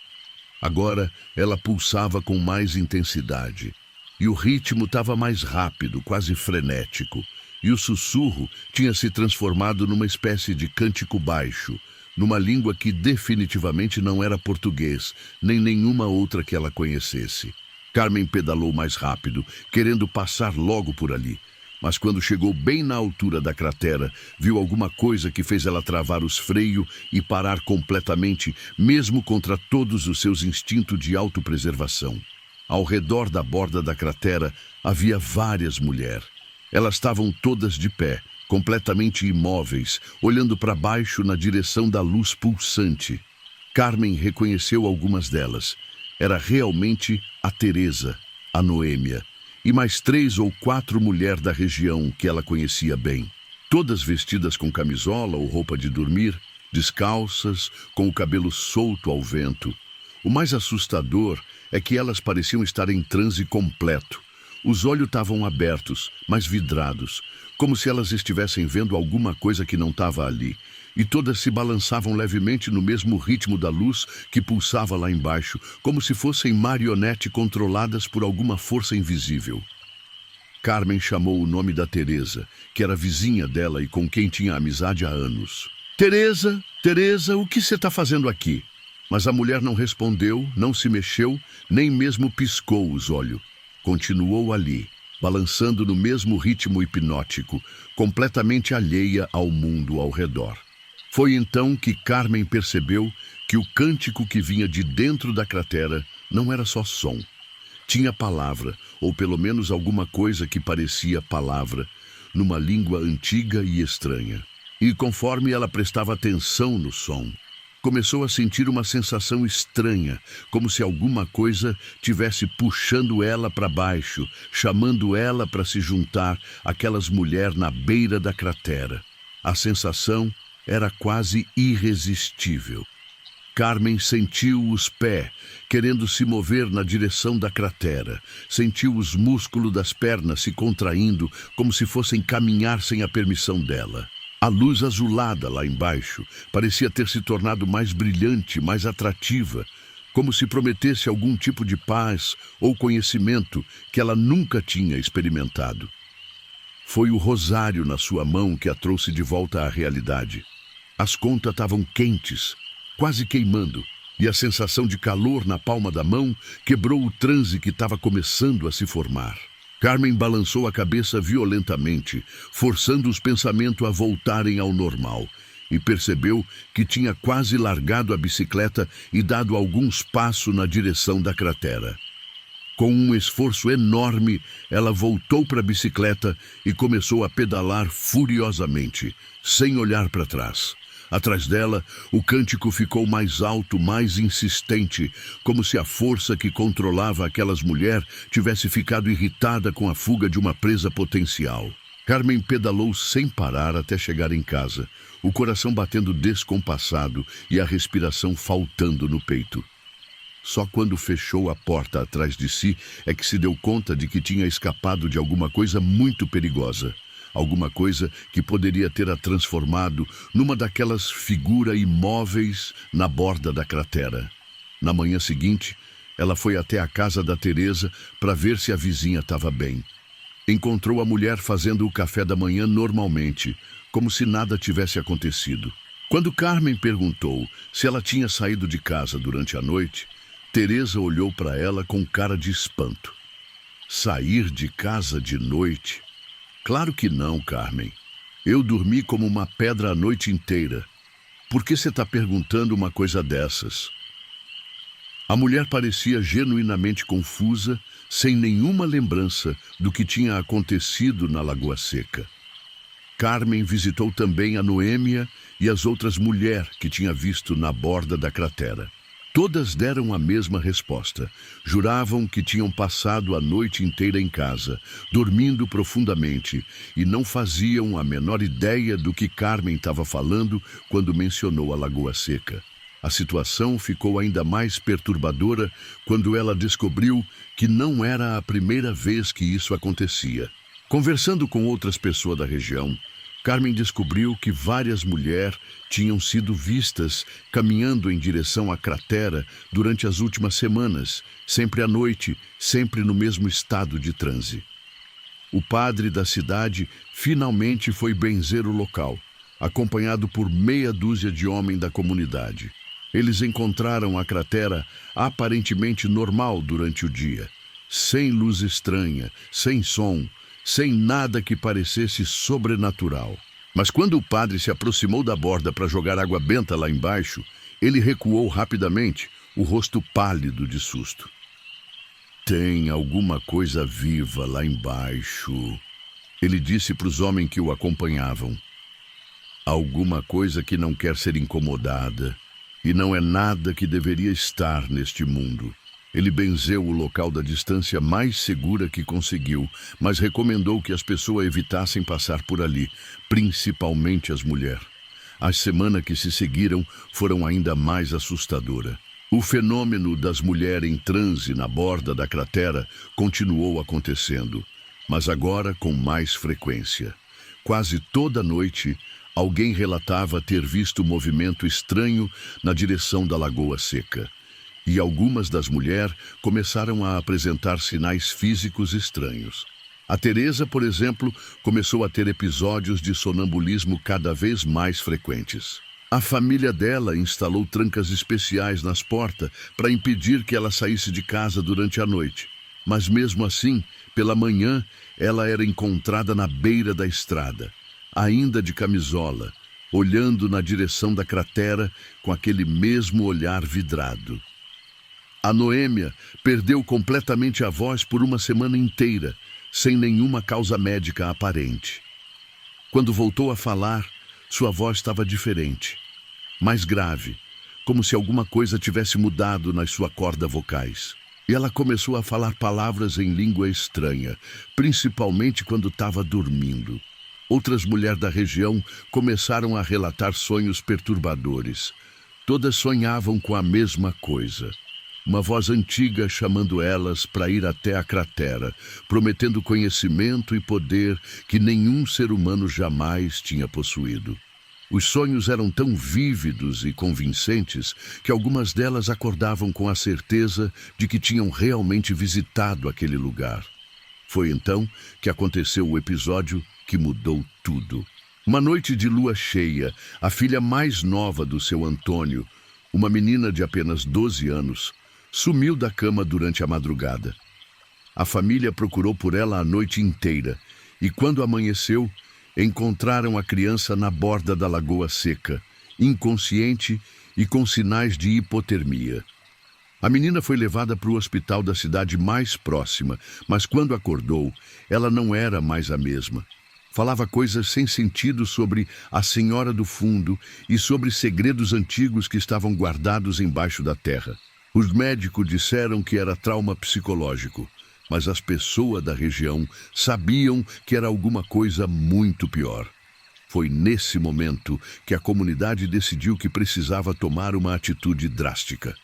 Agora ela pulsava com mais intensidade, e o ritmo estava mais rápido, quase frenético, e o sussurro tinha se transformado numa espécie de cântico baixo, numa língua que definitivamente não era português, nem nenhuma outra que ela conhecesse. Carmen pedalou mais rápido, querendo passar logo por ali. Mas quando chegou bem na altura da cratera, viu alguma coisa que fez ela travar os freios e parar completamente, mesmo contra todos os seus instintos de autopreservação. Ao redor da borda da cratera havia várias mulheres. Elas estavam todas de pé, completamente imóveis, olhando para baixo na direção da luz pulsante. Carmen reconheceu algumas delas. Era realmente a Teresa, a Noêmia, e mais 3 ou 4 mulheres da região que ela conhecia bem. Todas vestidas com camisola ou roupa de dormir, descalças, com o cabelo solto ao vento. O mais assustador é que elas pareciam estar em transe completo. Os olhos estavam abertos, mas vidrados, como se elas estivessem vendo alguma coisa que não estava ali. E todas se balançavam levemente no mesmo ritmo da luz que pulsava lá embaixo, como se fossem marionete controladas por alguma força invisível. Carmen chamou o nome da Teresa, que era vizinha dela e com quem tinha amizade há anos. "Teresa, Teresa, o que você está fazendo aqui?" Mas a mulher não respondeu, não se mexeu, nem mesmo piscou os olhos. Continuou ali, balançando no mesmo ritmo hipnótico, completamente alheia ao mundo ao redor. Foi então que Carmen percebeu que o cântico que vinha de dentro da cratera não era só som. Tinha palavra, ou pelo menos alguma coisa que parecia palavra, numa língua antiga e estranha. E conforme ela prestava atenção no som, começou a sentir uma sensação estranha, como se alguma coisa tivesse puxando ela para baixo, chamando ela para se juntar àquelas mulheres na beira da cratera. A sensação era quase irresistível. Carmen sentiu os pés, querendo se mover na direção da cratera. Sentiu os músculos das pernas se contraindo, como se fossem caminhar sem a permissão dela. A luz azulada lá embaixo parecia ter se tornado mais brilhante, mais atrativa, como se prometesse algum tipo de paz ou conhecimento que ela nunca tinha experimentado. Foi o rosário na sua mão que a trouxe de volta à realidade. As contas estavam quentes, quase queimando, e a sensação de calor na palma da mão quebrou o transe que estava começando a se formar. Carmen balançou a cabeça violentamente, forçando os pensamentos a voltarem ao normal, e percebeu que tinha quase largado a bicicleta e dado alguns passos na direção da cratera. Com um esforço enorme, ela voltou para a bicicleta e começou a pedalar furiosamente, sem olhar para trás. Atrás dela, o cântico ficou mais alto, mais insistente, como se a força que controlava aquelas mulheres tivesse ficado irritada com a fuga de uma presa potencial. Carmen pedalou sem parar até chegar em casa, o coração batendo descompassado e a respiração faltando no peito. Só quando fechou a porta atrás de si é que se deu conta de que tinha escapado de alguma coisa muito perigosa. Alguma coisa que poderia ter a transformado numa daquelas figuras imóveis na borda da cratera. Na manhã seguinte, ela foi até a casa da Teresa para ver se a vizinha estava bem. Encontrou a mulher fazendo o café da manhã normalmente, como se nada tivesse acontecido. Quando Carmen perguntou se ela tinha saído de casa durante a noite, Teresa olhou para ela com cara de espanto. Sair de casa de noite? Claro que não, Carmen. Eu dormi como uma pedra a noite inteira. Por que você está perguntando uma coisa dessas? A mulher parecia genuinamente confusa, sem nenhuma lembrança do que tinha acontecido na Lagoa Seca. Carmen visitou também a Noêmia e as outras mulheres que tinha visto na borda da cratera. Todas deram a mesma resposta. Juravam que tinham passado a noite inteira em casa, dormindo profundamente, e não faziam a menor ideia do que Carmen estava falando quando mencionou a Lagoa Seca. A situação ficou ainda mais perturbadora quando ela descobriu que não era a primeira vez que isso acontecia. Conversando com outras pessoas da região, Carmen descobriu que várias mulheres tinham sido vistas caminhando em direção à cratera durante as últimas semanas, sempre à noite, sempre no mesmo estado de transe. O padre da cidade finalmente foi benzer o local, acompanhado por meia dúzia de homens da comunidade. Eles encontraram a cratera aparentemente normal durante o dia, sem luz estranha, sem som, sem nada que parecesse sobrenatural. Mas quando o padre se aproximou da borda para jogar água benta lá embaixo, ele recuou rapidamente, o rosto pálido de susto. Tem alguma coisa viva lá embaixo, ele disse para os homens que o acompanhavam. Alguma coisa que não quer ser incomodada, e não é nada que deveria estar neste mundo. Ele benzeu o local da distância mais segura que conseguiu, mas recomendou que as pessoas evitassem passar por ali, principalmente as mulheres. As semanas que se seguiram foram ainda mais assustadoras. O fenômeno das mulheres em transe na borda da cratera continuou acontecendo, mas agora com mais frequência. Quase toda noite, alguém relatava ter visto movimento estranho na direção da Lagoa Seca. E algumas das mulheres começaram a apresentar sinais físicos estranhos. A Teresa, por exemplo, começou a ter episódios de sonambulismo cada vez mais frequentes. A família dela instalou trancas especiais nas portas para impedir que ela saísse de casa durante a noite. Mas mesmo assim, pela manhã, ela era encontrada na beira da estrada, ainda de camisola, olhando na direção da cratera com aquele mesmo olhar vidrado. A Noêmia perdeu completamente a voz por uma semana inteira, sem nenhuma causa médica aparente. Quando voltou a falar, sua voz estava diferente, mais grave, como se alguma coisa tivesse mudado nas suas cordas vocais. E ela começou a falar palavras em língua estranha, principalmente quando estava dormindo. Outras mulheres da região começaram a relatar sonhos perturbadores. Todas sonhavam com a mesma coisa. Uma voz antiga chamando elas para ir até a cratera, prometendo conhecimento e poder que nenhum ser humano jamais tinha possuído. Os sonhos eram tão vívidos e convincentes que algumas delas acordavam com a certeza de que tinham realmente visitado aquele lugar. Foi então que aconteceu o episódio que mudou tudo. Uma noite de lua cheia, a filha mais nova do seu Antônio, uma menina de apenas 12 anos, sumiu da cama durante a madrugada. A família procurou por ela a noite inteira e, quando amanheceu, encontraram a criança na borda da Lagoa Seca, inconsciente e com sinais de hipotermia. A menina foi levada para o hospital da cidade mais próxima, mas quando acordou, ela não era mais a mesma. Falava coisas sem sentido sobre a Senhora do Fundo e sobre segredos antigos que estavam guardados embaixo da terra. Os médicos disseram que era trauma psicológico, mas as pessoas da região sabiam que era alguma coisa muito pior. Foi nesse momento que a comunidade decidiu que precisava tomar uma atitude drástica.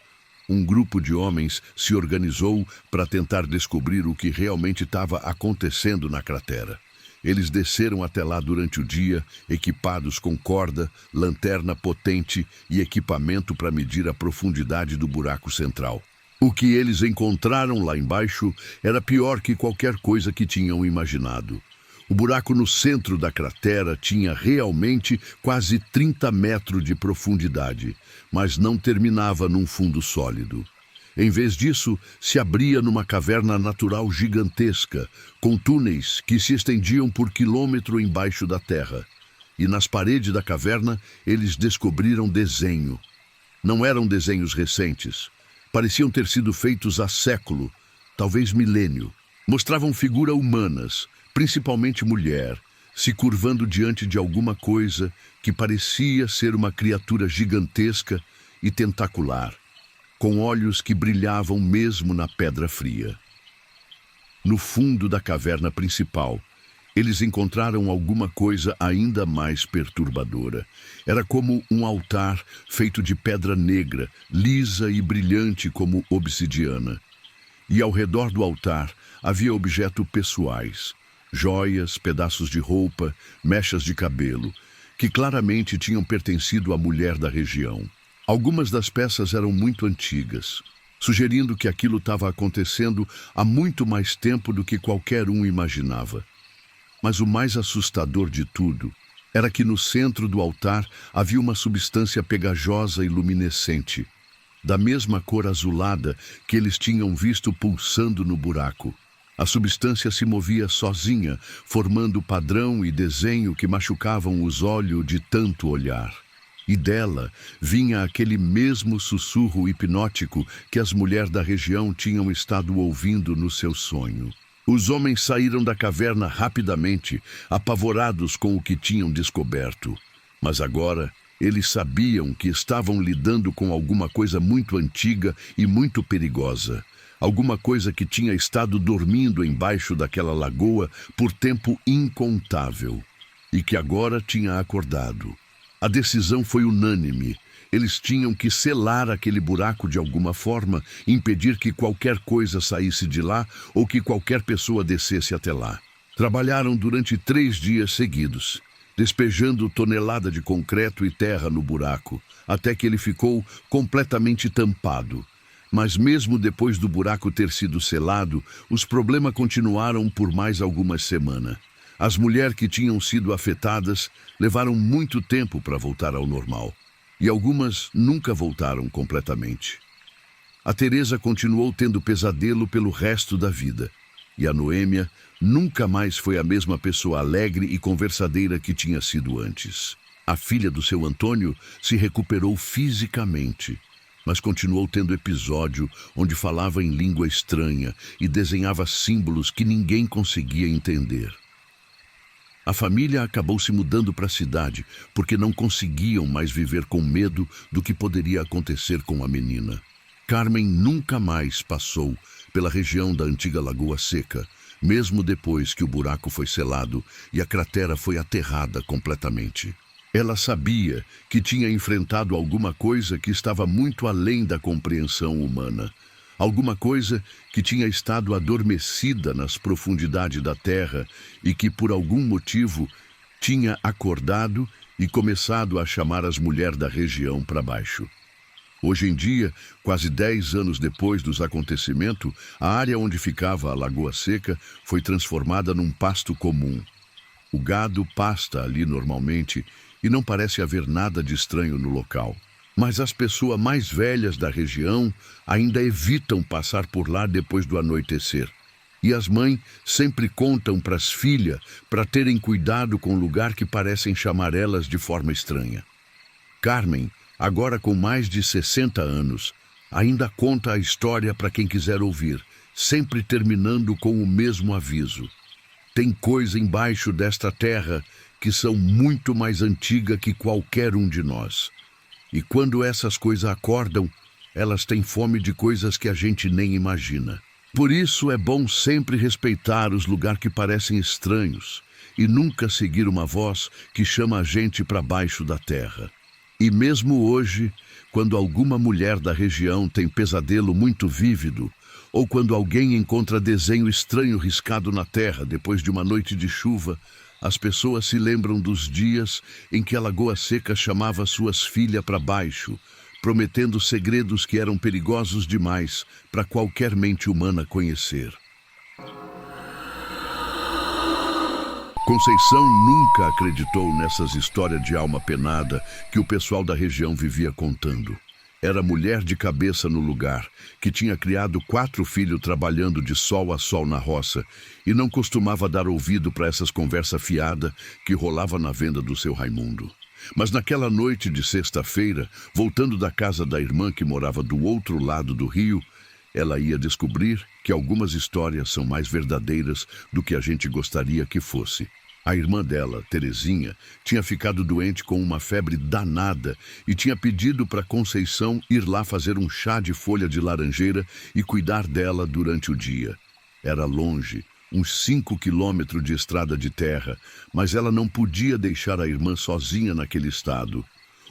Um grupo de homens se organizou para tentar descobrir o que realmente estava acontecendo na cratera. Eles desceram até lá durante o dia, equipados com corda, lanterna potente e equipamento para medir a profundidade do buraco central. O que eles encontraram lá embaixo era pior que qualquer coisa que tinham imaginado. O buraco no centro da cratera tinha realmente quase 30 metros de profundidade, mas não terminava num fundo sólido. Em vez disso, se abria numa caverna natural gigantesca, com túneis que se estendiam por quilômetro embaixo da terra. E nas paredes da caverna, eles descobriram desenho. Não eram desenhos recentes. Pareciam ter sido feitos há século, talvez milênio. Mostravam figuras humanas, principalmente mulher, se curvando diante de alguma coisa que parecia ser uma criatura gigantesca e tentacular, com olhos que brilhavam mesmo na pedra fria. No fundo da caverna principal, eles encontraram alguma coisa ainda mais perturbadora. Era como um altar feito de pedra negra, lisa e brilhante como obsidiana. E ao redor do altar havia objetos pessoais, joias, pedaços de roupa, mechas de cabelo, que claramente tinham pertencido à mulher da região. Algumas das peças eram muito antigas, sugerindo que aquilo estava acontecendo há muito mais tempo do que qualquer um imaginava. Mas o mais assustador de tudo era que no centro do altar havia uma substância pegajosa e luminescente, da mesma cor azulada que eles tinham visto pulsando no buraco. A substância se movia sozinha, formando padrão e desenho que machucavam os olhos de tanto olhar. E dela vinha aquele mesmo sussurro hipnótico que as mulheres da região tinham estado ouvindo no seu sonho. Os homens saíram da caverna rapidamente, apavorados com o que tinham descoberto. Mas agora eles sabiam que estavam lidando com alguma coisa muito antiga e muito perigosa. Alguma coisa que tinha estado dormindo embaixo daquela lagoa por tempo incontável e que agora tinha acordado. A decisão foi unânime. Eles tinham que selar aquele buraco de alguma forma, impedir que qualquer coisa saísse de lá ou que qualquer pessoa descesse até lá. Trabalharam durante 3 dias seguidos, despejando tonelada de concreto e terra no buraco, até que ele ficou completamente tampado. Mas mesmo depois do buraco ter sido selado, os problemas continuaram por mais algumas semanas. As mulheres que tinham sido afetadas levaram muito tempo para voltar ao normal. E algumas nunca voltaram completamente. A Teresa continuou tendo pesadelo pelo resto da vida. E a Noêmia nunca mais foi a mesma pessoa alegre e conversadeira que tinha sido antes. A filha do seu Antônio se recuperou fisicamente, mas continuou tendo episódio onde falava em língua estranha e desenhava símbolos que ninguém conseguia entender. A família acabou se mudando para a cidade porque não conseguiam mais viver com medo do que poderia acontecer com a menina. Carmen nunca mais passou pela região da antiga Lagoa Seca, mesmo depois que o buraco foi selado e a cratera foi aterrada completamente. Ela sabia que tinha enfrentado alguma coisa que estava muito além da compreensão humana. Alguma coisa que tinha estado adormecida nas profundidades da terra e que, por algum motivo, tinha acordado e começado a chamar as mulheres da região para baixo. Hoje em dia, quase 10 anos depois dos acontecimentos, a área onde ficava a Lagoa Seca foi transformada num pasto comum. O gado pasta ali normalmente e não parece haver nada de estranho no local. Mas as pessoas mais velhas da região ainda evitam passar por lá depois do anoitecer. E as mães sempre contam para as filhas para terem cuidado com o lugar que parecem chamar elas de forma estranha. Carmen, agora com mais de 60 anos, ainda conta a história para quem quiser ouvir, sempre terminando com o mesmo aviso. Tem coisa embaixo desta terra que são muito mais antiga que qualquer um de nós. E quando essas coisas acordam, elas têm fome de coisas que a gente nem imagina. Por isso é bom sempre respeitar os lugares que parecem estranhos e nunca seguir uma voz que chama a gente para baixo da terra. E mesmo hoje, quando alguma mulher da região tem pesadelo muito vívido, ou quando alguém encontra desenho estranho riscado na terra depois de uma noite de chuva, as pessoas se lembram dos dias em que a Lagoa Seca chamava suas filhas para baixo, prometendo segredos que eram perigosos demais para qualquer mente humana conhecer. Conceição nunca acreditou nessas histórias de alma penada que o pessoal da região vivia contando. Era mulher de cabeça no lugar, que tinha criado 4 filhos trabalhando de sol a sol na roça e não costumava dar ouvido para essas conversas fiadas que rolava na venda do seu Raimundo. Mas naquela noite de sexta-feira, voltando da casa da irmã que morava do outro lado do rio, ela ia descobrir que algumas histórias são mais verdadeiras do que a gente gostaria que fosse. A irmã dela, Terezinha, tinha ficado doente com uma febre danada e tinha pedido para Conceição ir lá fazer um chá de folha de laranjeira e cuidar dela durante o dia. Era longe, uns 5 quilômetros de estrada de terra, mas ela não podia deixar a irmã sozinha naquele estado.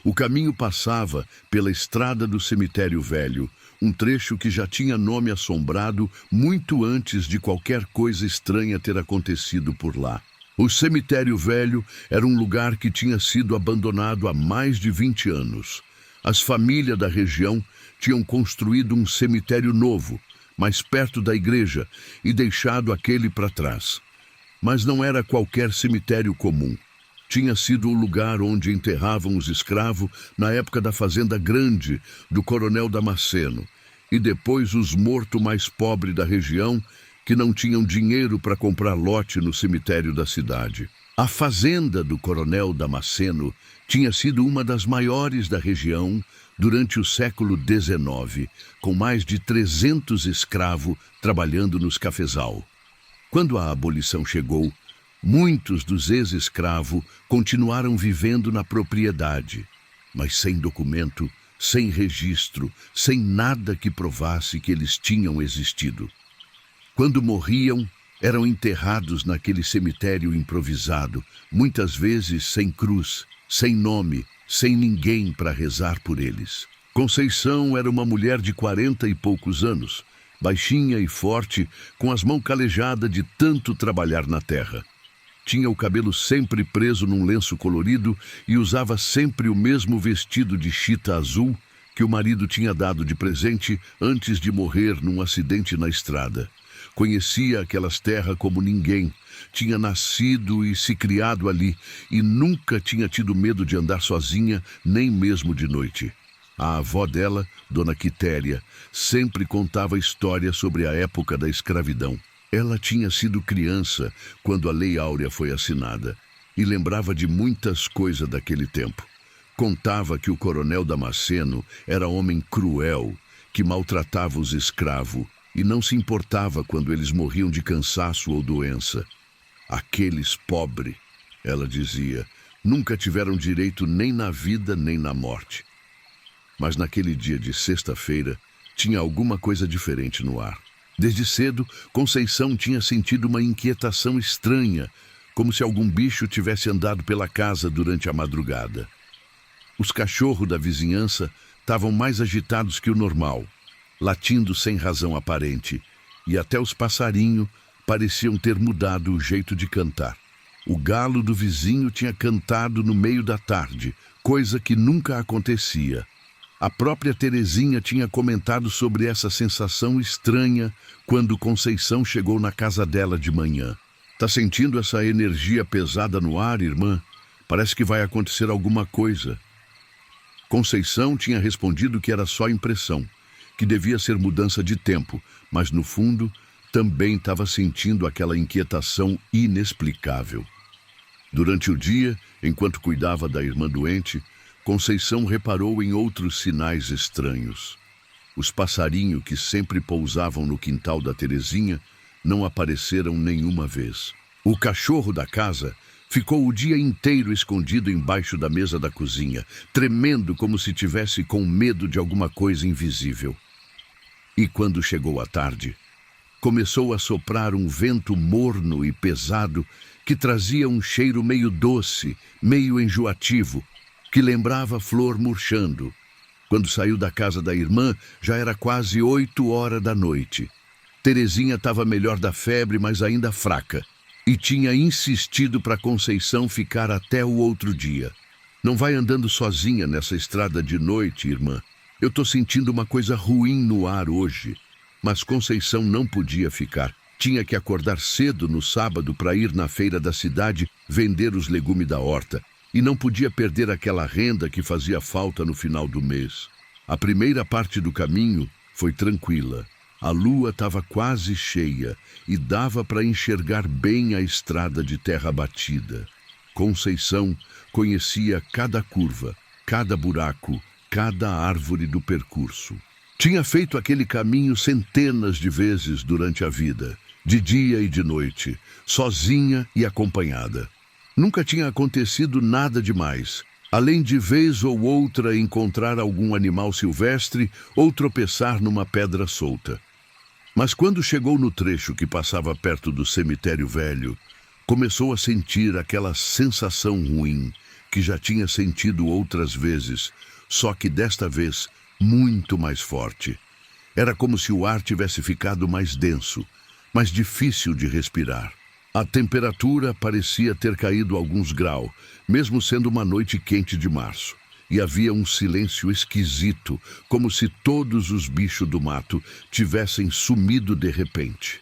O caminho passava pela estrada do cemitério velho, um trecho que já tinha nome assombrado muito antes de qualquer coisa estranha ter acontecido por lá. O cemitério velho era um lugar que tinha sido abandonado há mais de 20 anos. As famílias da região tinham construído um cemitério novo, mais perto da igreja, e deixado aquele para trás. Mas não era qualquer cemitério comum. Tinha sido o lugar onde enterravam os escravos na época da Fazenda Grande do Coronel Damasceno, e depois os mortos mais pobres da região que não tinham dinheiro para comprar lote no cemitério da cidade. A Fazenda do Coronel Damasceno tinha sido uma das maiores da região durante o século XIX, com mais de 300 escravos trabalhando nos cafezal. Quando a abolição chegou, muitos dos ex-escravos continuaram vivendo na propriedade, mas sem documento, sem registro, sem nada que provasse que eles tinham existido. Quando morriam, eram enterrados naquele cemitério improvisado, muitas vezes sem cruz, sem nome, sem ninguém para rezar por eles. Conceição era uma mulher de 40 e poucos anos, baixinha e forte, com as mãos calejadas de tanto trabalhar na terra. Tinha o cabelo sempre preso num lenço colorido e usava sempre o mesmo vestido de chita azul que o marido tinha dado de presente antes de morrer num acidente na estrada. Conhecia aquelas terras como ninguém, tinha nascido e se criado ali e nunca tinha tido medo de andar sozinha, nem mesmo de noite. A avó dela, Dona Quitéria, sempre contava histórias sobre a época da escravidão. Ela tinha sido criança quando a Lei Áurea foi assinada e lembrava de muitas coisas daquele tempo. Contava que o Coronel Damasceno era homem cruel, que maltratava os escravos e não se importava quando eles morriam de cansaço ou doença. Aqueles pobres, ela dizia, nunca tiveram direito nem na vida nem na morte. Mas naquele dia de sexta-feira, tinha alguma coisa diferente no ar. Desde cedo, Conceição tinha sentido uma inquietação estranha, como se algum bicho tivesse andado pela casa durante a madrugada. Os cachorros da vizinhança estavam mais agitados que o normal, latindo sem razão aparente, e até os passarinhos pareciam ter mudado o jeito de cantar. O galo do vizinho tinha cantado no meio da tarde, coisa que nunca acontecia. A própria Terezinha tinha comentado sobre essa sensação estranha quando Conceição chegou na casa dela de manhã. "Tá sentindo essa energia pesada no ar, irmã? Parece que vai acontecer alguma coisa." Conceição tinha respondido que era só impressão, que devia ser mudança de tempo, mas no fundo também estava sentindo aquela inquietação inexplicável. Durante o dia, enquanto cuidava da irmã doente, Conceição reparou em outros sinais estranhos. Os passarinhos que sempre pousavam no quintal da Terezinha não apareceram nenhuma vez. O cachorro da casa ficou o dia inteiro escondido embaixo da mesa da cozinha, tremendo como se tivesse com medo de alguma coisa invisível. E quando chegou a tarde, começou a soprar um vento morno e pesado que trazia um cheiro meio doce, meio enjoativo, que lembrava flor murchando. Quando saiu da casa da irmã, já era quase 8 horas da noite. Terezinha estava melhor da febre, mas ainda fraca, e tinha insistido para Conceição ficar até o outro dia. Não vai andando sozinha nessa estrada de noite, irmã. Eu estou sentindo uma coisa ruim no ar hoje. Mas Conceição não podia ficar. Tinha que acordar cedo no sábado para ir na feira da cidade vender os legumes da horta. E não podia perder aquela renda que fazia falta no final do mês. A primeira parte do caminho foi tranquila. A lua estava quase cheia e dava para enxergar bem a estrada de terra batida. Conceição conhecia cada curva, cada buraco, cada árvore do percurso. Tinha feito aquele caminho centenas de vezes durante a vida, de dia e de noite, sozinha e acompanhada. Nunca tinha acontecido nada demais, além de vez ou outra encontrar algum animal silvestre ou tropeçar numa pedra solta. Mas quando chegou no trecho que passava perto do cemitério velho, começou a sentir aquela sensação ruim que já tinha sentido outras vezes, só que desta vez muito mais forte. Era como se o ar tivesse ficado mais denso, mais difícil de respirar. A temperatura parecia ter caído alguns graus, mesmo sendo uma noite quente de março. E havia um silêncio esquisito, como se todos os bichos do mato tivessem sumido de repente.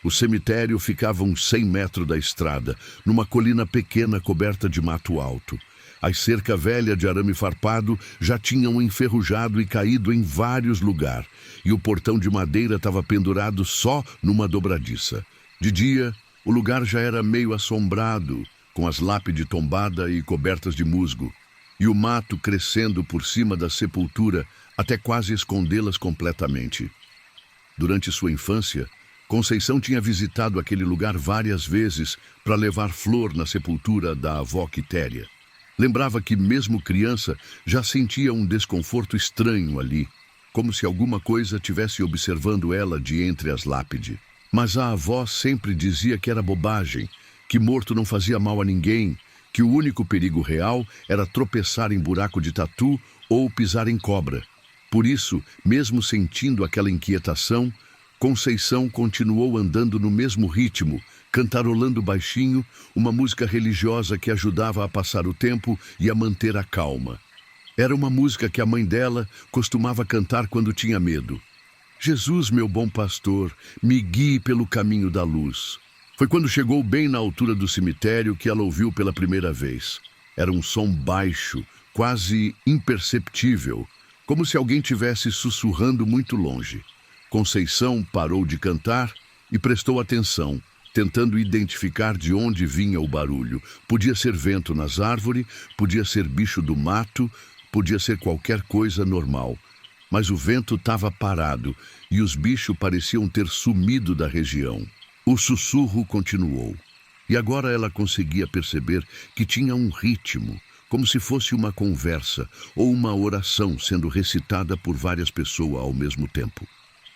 O cemitério ficava uns 100 metros da estrada, numa colina pequena coberta de mato alto. As cercas velhas de arame farpado já tinham enferrujado e caído em vários lugares, e o portão de madeira estava pendurado só numa dobradiça. De dia, o lugar já era meio assombrado, com as lápides tombadas e cobertas de musgo, e o mato crescendo por cima da sepultura até quase escondê-las completamente. Durante sua infância, Conceição tinha visitado aquele lugar várias vezes para levar flor na sepultura da avó Quitéria. Lembrava que, mesmo criança, já sentia um desconforto estranho ali, como se alguma coisa tivesse observando ela de entre as lápides. Mas a avó sempre dizia que era bobagem, que morto não fazia mal a ninguém, que o único perigo real era tropeçar em buraco de tatu ou pisar em cobra. Por isso, mesmo sentindo aquela inquietação, Conceição continuou andando no mesmo ritmo, cantarolando baixinho uma música religiosa que ajudava a passar o tempo e a manter a calma. Era uma música que a mãe dela costumava cantar quando tinha medo. Jesus, meu bom pastor, me guie pelo caminho da luz. Foi quando chegou bem na altura do cemitério que ela ouviu pela primeira vez. Era um som baixo, quase imperceptível, como se alguém tivesse sussurrando muito longe. Conceição parou de cantar e prestou atenção, tentando identificar de onde vinha o barulho. Podia ser vento nas árvores, podia ser bicho do mato, podia ser qualquer coisa normal. Mas o vento estava parado e os bichos pareciam ter sumido da região. O sussurro continuou. E agora ela conseguia perceber que tinha um ritmo, como se fosse uma conversa ou uma oração sendo recitada por várias pessoas ao mesmo tempo.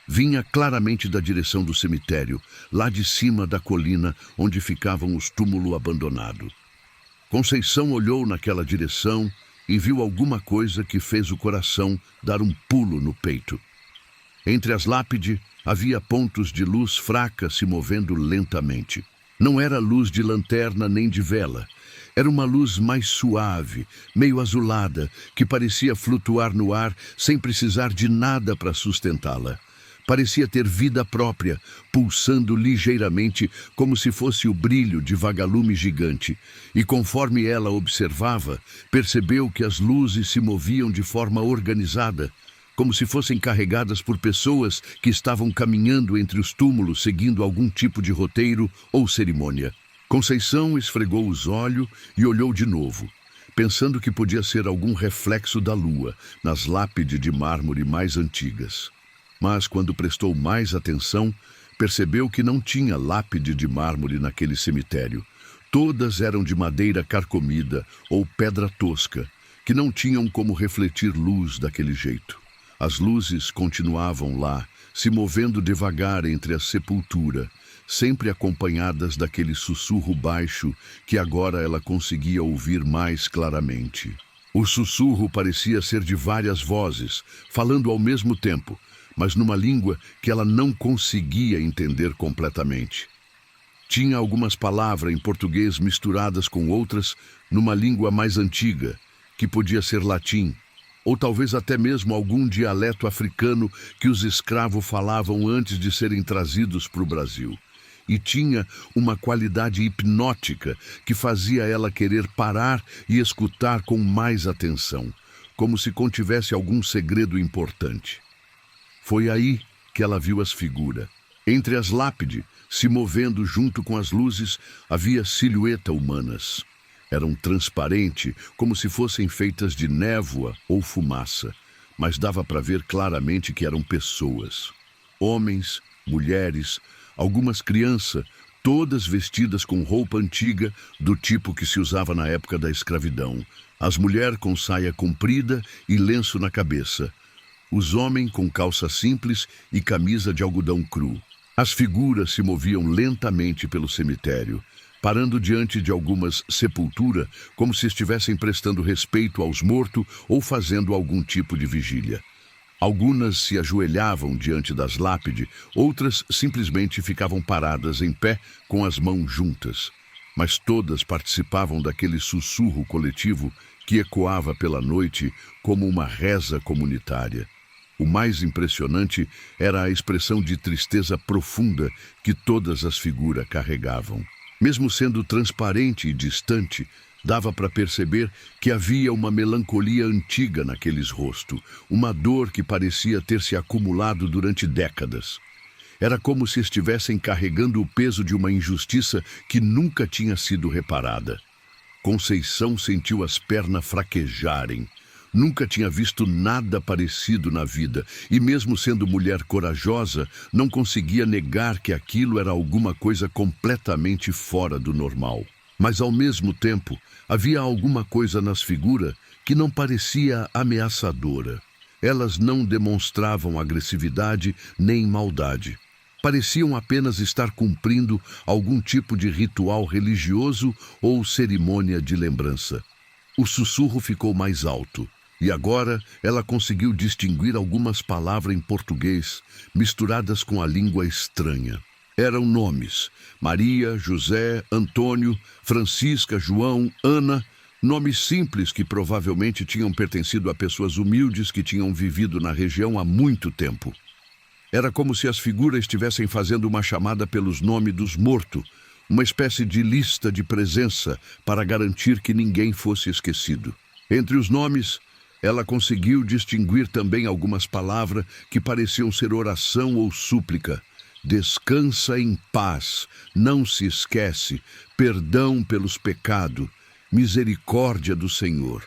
Vinha claramente da direção do cemitério, lá de cima da colina onde ficavam os túmulos abandonados. Conceição olhou naquela direção e viu alguma coisa que fez o coração dar um pulo no peito. Entre as lápides havia pontos de luz fraca se movendo lentamente. Não era luz de lanterna nem de vela. Era uma luz mais suave, meio azulada, que parecia flutuar no ar sem precisar de nada para sustentá-la. Parecia ter vida própria, pulsando ligeiramente como se fosse o brilho de vagalume gigante. E conforme ela observava, percebeu que as luzes se moviam de forma organizada, como se fossem carregadas por pessoas que estavam caminhando entre os túmulos seguindo algum tipo de roteiro ou cerimônia. Conceição esfregou os olhos e olhou de novo, pensando que podia ser algum reflexo da lua nas lápides de mármore mais antigas. Mas quando prestou mais atenção, percebeu que não tinha lápide de mármore naquele cemitério. Todas eram de madeira carcomida ou pedra tosca, que não tinham como refletir luz daquele jeito. As luzes continuavam lá, se movendo devagar entre a sepultura, sempre acompanhadas daquele sussurro baixo que agora ela conseguia ouvir mais claramente. O sussurro parecia ser de várias vozes, falando ao mesmo tempo, mas numa língua que ela não conseguia entender completamente. Tinha algumas palavras em português misturadas com outras numa língua mais antiga, que podia ser latim, ou talvez até mesmo algum dialeto africano que os escravos falavam antes de serem trazidos para o Brasil. E tinha uma qualidade hipnótica que fazia ela querer parar e escutar com mais atenção, como se contivesse algum segredo importante. Foi aí que ela viu as figuras. Entre as lápides, se movendo junto com as luzes, havia silhuetas humanas. Eram transparentes, como se fossem feitas de névoa ou fumaça, mas dava para ver claramente que eram pessoas. Homens, mulheres, algumas crianças, todas vestidas com roupa antiga, do tipo que se usava na época da escravidão. As mulheres com saia comprida e lenço na cabeça. Os homens com calça simples e camisa de algodão cru. As figuras se moviam lentamente pelo cemitério, parando diante de algumas sepulturas, como se estivessem prestando respeito aos mortos ou fazendo algum tipo de vigília. Algumas se ajoelhavam diante das lápides, outras simplesmente ficavam paradas em pé com as mãos juntas. Mas todas participavam daquele sussurro coletivo que ecoava pela noite como uma reza comunitária. O mais impressionante era a expressão de tristeza profunda que todas as figuras carregavam. Mesmo sendo transparente e distante, dava para perceber que havia uma melancolia antiga naqueles rostos, uma dor que parecia ter se acumulado durante décadas. Era como se estivessem carregando o peso de uma injustiça que nunca tinha sido reparada. Conceição sentiu as pernas fraquejarem. Nunca tinha visto nada parecido na vida, e mesmo sendo mulher corajosa, não conseguia negar que aquilo era alguma coisa completamente fora do normal. Mas, ao mesmo tempo, havia alguma coisa nas figuras que não parecia ameaçadora. Elas não demonstravam agressividade nem maldade. Pareciam apenas estar cumprindo algum tipo de ritual religioso ou cerimônia de lembrança. O sussurro ficou mais alto, e agora ela conseguiu distinguir algumas palavras em português, misturadas com a língua estranha. Eram nomes: Maria, José, Antônio, Francisca, João, Ana, nomes simples que provavelmente tinham pertencido a pessoas humildes que tinham vivido na região há muito tempo. Era como se as figuras estivessem fazendo uma chamada pelos nomes dos mortos, uma espécie de lista de presença para garantir que ninguém fosse esquecido. Entre os nomes, ela conseguiu distinguir também algumas palavras que pareciam ser oração ou súplica. Descansa em paz, não se esquece, perdão pelos pecados, misericórdia do Senhor.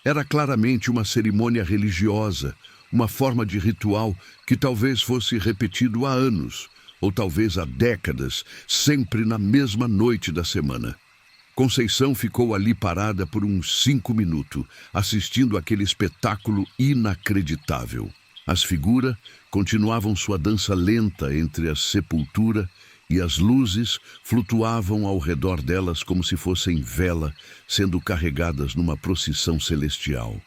Era claramente uma cerimônia religiosa, uma forma de ritual que talvez fosse repetido há anos, ou talvez há décadas, sempre na mesma noite da semana. Conceição ficou ali parada por uns 5 minutos, assistindo àquele espetáculo inacreditável. As figuras continuavam sua dança lenta entre a sepultura e as luzes flutuavam ao redor delas como se fossem vela sendo carregadas numa procissão celestial.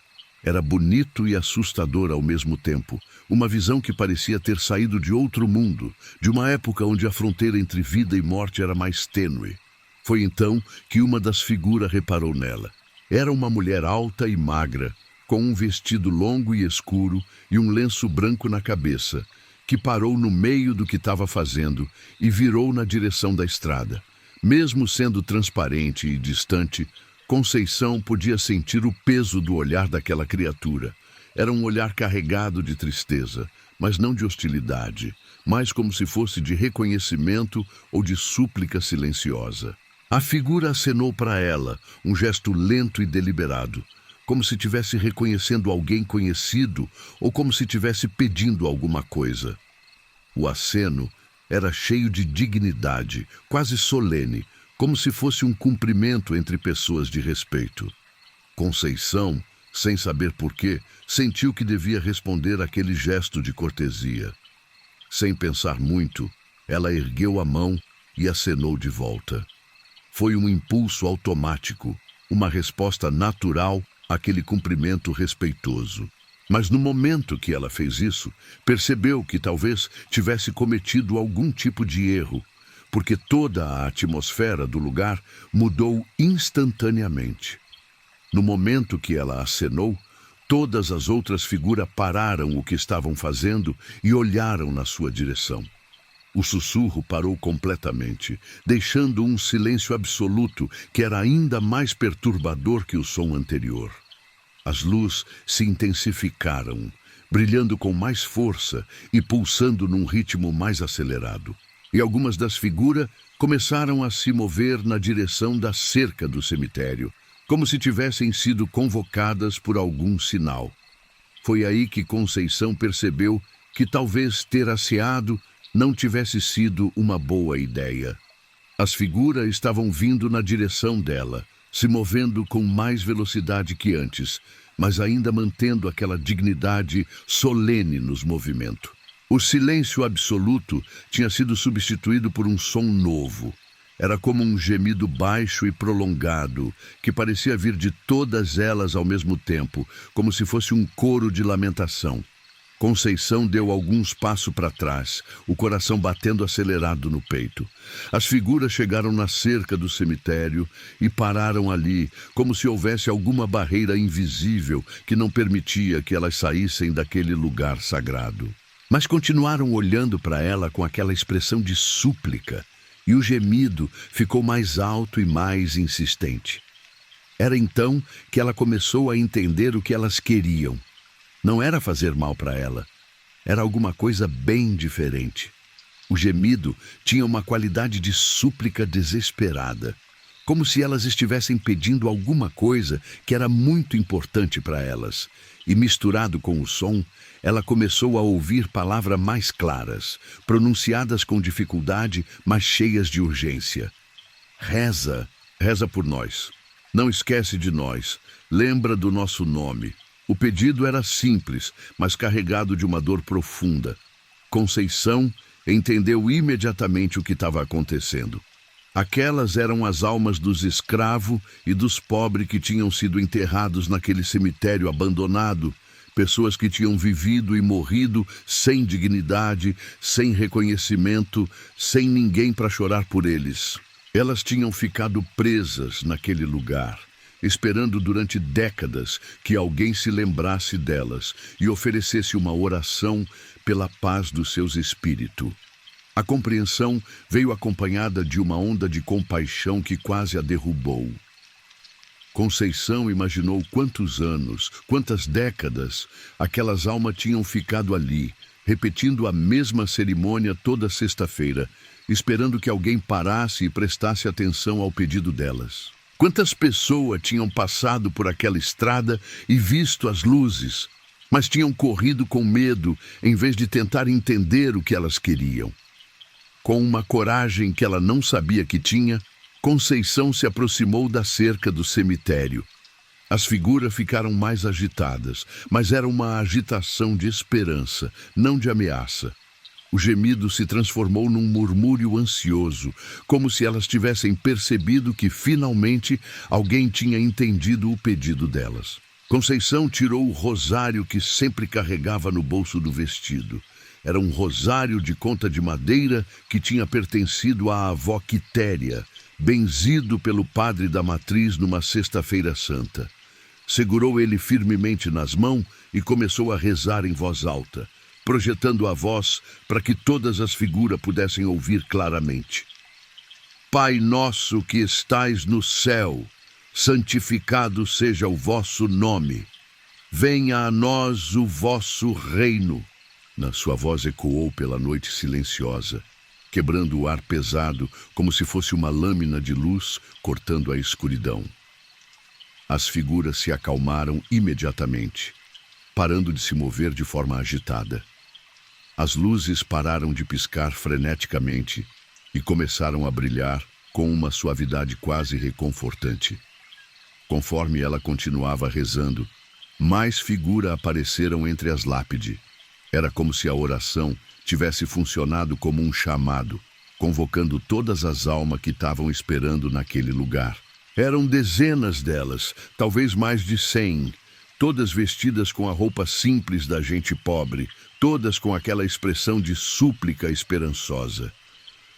Era bonito e assustador ao mesmo tempo, uma visão que parecia ter saído de outro mundo, de uma época onde a fronteira entre vida e morte era mais tênue. Foi então que uma das figuras reparou nela. Era uma mulher alta e magra, com um vestido longo e escuro e um lenço branco na cabeça, que parou no meio do que estava fazendo e virou na direção da estrada. Mesmo sendo transparente e distante, Conceição podia sentir o peso do olhar daquela criatura. Era um olhar carregado de tristeza, mas não de hostilidade, mais como se fosse de reconhecimento ou de súplica silenciosa. A figura acenou para ela, um gesto lento e deliberado, como se estivesse reconhecendo alguém conhecido ou como se estivesse pedindo alguma coisa. O aceno Era cheio de dignidade, quase solene, como se fosse um cumprimento entre pessoas de respeito. Conceição, sem saber porquê, sentiu que devia responder àquele gesto de cortesia. Sem pensar muito, ela ergueu a mão e acenou de volta. Foi um impulso automático, uma resposta natural àquele cumprimento respeitoso. Mas no momento que ela fez isso, percebeu que talvez tivesse cometido algum tipo de erro, porque toda a atmosfera do lugar mudou instantaneamente. No momento que ela acenou, todas as outras figuras pararam o que estavam fazendo e olharam na sua direção. O sussurro parou completamente, deixando um silêncio absoluto que era ainda mais perturbador que o som anterior. As luzes se intensificaram, brilhando com mais força e pulsando num ritmo mais acelerado. E algumas das figuras começaram a se mover na direção da cerca do cemitério, como se tivessem sido convocadas por algum sinal. Foi aí que Conceição percebeu que talvez ter asseado não tivesse sido uma boa ideia. As figuras estavam vindo na direção dela, se movendo com mais velocidade que antes, mas ainda mantendo aquela dignidade solene nos movimentos. O silêncio absoluto tinha sido substituído por um som novo. Era como um gemido baixo e prolongado, que parecia vir de todas elas ao mesmo tempo, como se fosse um coro de lamentação. Conceição deu alguns passos para trás, o coração batendo acelerado no peito. As figuras chegaram na cerca do cemitério e pararam ali, como se houvesse alguma barreira invisível que não permitia que elas saíssem daquele lugar sagrado. Mas continuaram olhando para ela com aquela expressão de súplica, e o gemido ficou mais alto e mais insistente. Era então que ela começou a entender o que elas queriam. Não era fazer mal para ela. Era alguma coisa bem diferente. O gemido tinha uma qualidade de súplica desesperada, como se elas estivessem pedindo alguma coisa que era muito importante para elas. E misturado com o som, ela começou a ouvir palavras mais claras, pronunciadas com dificuldade, mas cheias de urgência. Reza, reza por nós. Não esquece de nós. Lembra do nosso nome. O pedido era simples, mas carregado de uma dor profunda. Conceição entendeu imediatamente o que estava acontecendo. Aquelas eram as almas dos escravos e dos pobres que tinham sido enterrados naquele cemitério abandonado, pessoas que tinham vivido e morrido sem dignidade, sem reconhecimento, sem ninguém para chorar por eles. Elas tinham ficado presas naquele lugar, esperando durante décadas que alguém se lembrasse delas e oferecesse uma oração pela paz dos seus espíritos. A compreensão veio acompanhada de uma onda de compaixão que quase a derrubou. Conceição imaginou quantos anos, quantas décadas aquelas almas tinham ficado ali, repetindo a mesma cerimônia toda sexta-feira, esperando que alguém parasse e prestasse atenção ao pedido delas. Quantas pessoas tinham passado por aquela estrada e visto as luzes, mas tinham corrido com medo em vez de tentar entender o que elas queriam. Com uma coragem que ela não sabia que tinha, Conceição se aproximou da cerca do cemitério. As figuras ficaram mais agitadas, mas era uma agitação de esperança, não de ameaça. O gemido se transformou num murmúrio ansioso, como se elas tivessem percebido que finalmente alguém tinha entendido o pedido delas. Conceição tirou o rosário que sempre carregava no bolso do vestido. Era um rosário de conta de madeira que tinha pertencido à avó Quitéria, benzido pelo padre da matriz numa sexta-feira santa. Segurou ele firmemente nas mãos e começou a rezar em voz alta, projetando a voz para que todas as figuras pudessem ouvir claramente. Pai nosso que estais no céu, santificado seja o vosso nome. Venha a nós o vosso reino. Na sua voz ecoou pela noite silenciosa, quebrando o ar pesado como se fosse uma lâmina de luz cortando a escuridão. As figuras se acalmaram imediatamente, parando de se mover de forma agitada. As luzes pararam de piscar freneticamente e começaram a brilhar com uma suavidade quase reconfortante. Conforme ela continuava rezando, mais figuras apareceram entre as lápides. Era como se a oração tivesse funcionado como um chamado, convocando todas as almas que estavam esperando naquele lugar. Eram dezenas delas, talvez mais de 100, todas vestidas com a roupa simples da gente pobre, todas com aquela expressão de súplica esperançosa.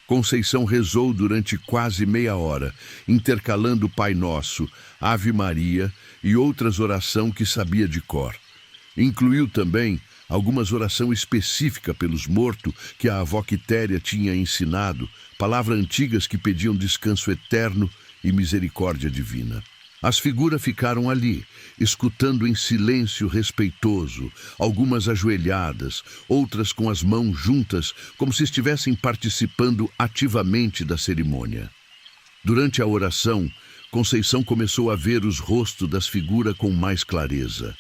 Conceição rezou durante quase meia hora, intercalando Pai Nosso, Ave Maria e outras orações que sabia de cor. Incluiu também algumas orações específicas pelos mortos que a avó Quitéria tinha ensinado, palavras antigas que pediam descanso eterno e misericórdia divina. As figuras ficaram ali, escutando em silêncio respeitoso, algumas ajoelhadas, outras com as mãos juntas, como se estivessem participando ativamente da cerimônia. Durante a oração, Conceição começou a ver os rostos das figuras com mais clareza.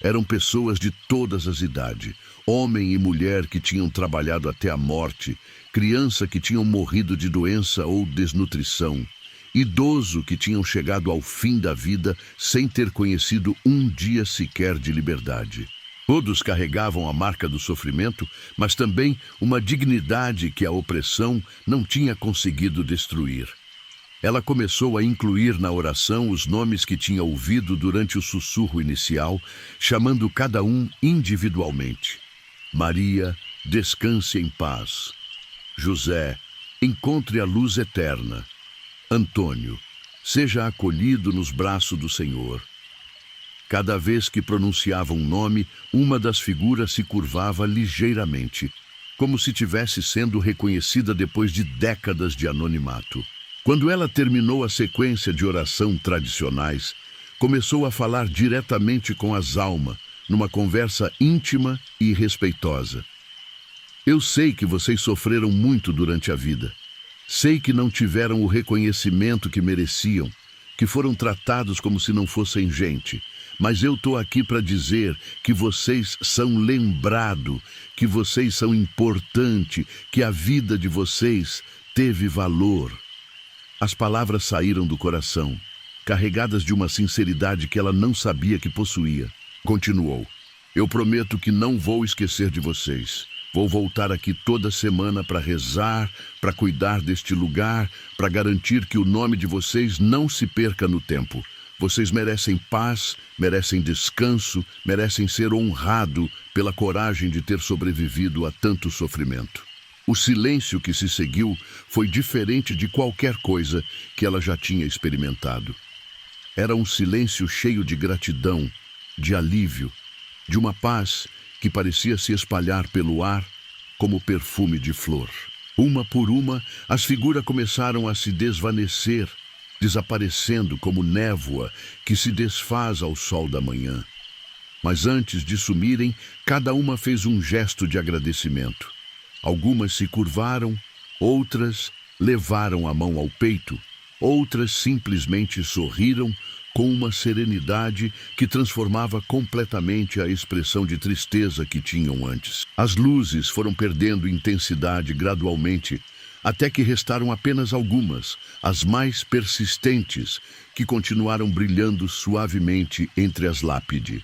Eram pessoas de todas as idades, homem e mulher que tinham trabalhado até a morte, criança que tinham morrido de doença ou desnutrição, idoso que tinham chegado ao fim da vida sem ter conhecido um dia sequer de liberdade. Todos carregavam a marca do sofrimento, mas também uma dignidade que a opressão não tinha conseguido destruir. Ela começou a incluir na oração os nomes que tinha ouvido durante o sussurro inicial, chamando cada um individualmente. Maria, descanse em paz. José, encontre a luz eterna. Antônio, seja acolhido nos braços do Senhor. Cada vez que pronunciava um nome, uma das figuras se curvava ligeiramente, como se tivesse sendo reconhecida depois de décadas de anonimato. Quando ela terminou a sequência de oração tradicionais, começou a falar diretamente com as almas, numa conversa íntima e respeitosa. Eu sei que vocês sofreram muito durante a vida. Sei que não tiveram o reconhecimento que mereciam, que foram tratados como se não fossem gente. Mas eu estou aqui para dizer que vocês são lembrados, que vocês são importantes, que a vida de vocês teve valor. As palavras saíram do coração, carregadas de uma sinceridade que ela não sabia que possuía. Continuou: eu prometo que não vou esquecer de vocês. Vou voltar aqui toda semana para rezar, para cuidar deste lugar, para garantir que o nome de vocês não se perca no tempo. Vocês merecem paz, merecem descanso, merecem ser honrados pela coragem de ter sobrevivido a tanto sofrimento. O silêncio que se seguiu foi diferente de qualquer coisa que ela já tinha experimentado. Era um silêncio cheio de gratidão, de alívio, de uma paz que parecia se espalhar pelo ar como perfume de flor. Uma por uma, as figuras começaram a se desvanecer, desaparecendo como névoa que se desfaz ao sol da manhã. Mas antes de sumirem, cada uma fez um gesto de agradecimento. Algumas se curvaram, outras levaram a mão ao peito, outras simplesmente sorriram com uma serenidade que transformava completamente a expressão de tristeza que tinham antes. As luzes foram perdendo intensidade gradualmente, até que restaram apenas algumas, as mais persistentes, que continuaram brilhando suavemente entre as lápides.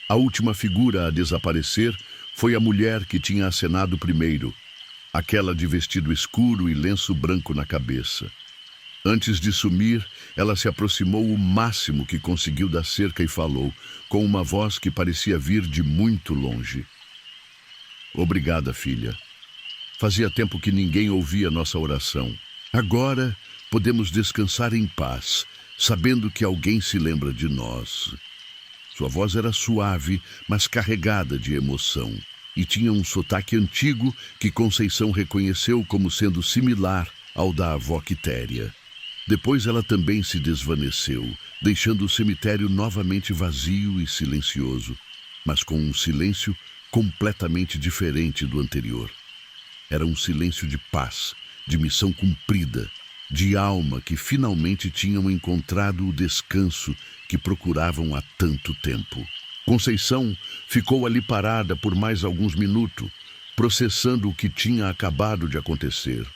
A última figura a desaparecer foi a mulher que tinha acenado primeiro, aquela de vestido escuro e lenço branco na cabeça. Antes de sumir, ela se aproximou o máximo que conseguiu da cerca e falou, com uma voz que parecia vir de muito longe: obrigada, filha. Fazia tempo que ninguém ouvia nossa oração. Agora podemos descansar em paz, sabendo que alguém se lembra de nós. Sua voz era suave, mas carregada de emoção, e tinha um sotaque antigo que Conceição reconheceu como sendo similar ao da avó Quitéria. Depois ela também se desvaneceu, deixando o cemitério novamente vazio e silencioso, mas com um silêncio completamente diferente do anterior. Era um silêncio de paz, de missão cumprida, de alma que finalmente tinham encontrado o descanso que procuravam há tanto tempo. Conceição ficou ali parada por mais alguns minutos, processando o que tinha acabado de acontecer.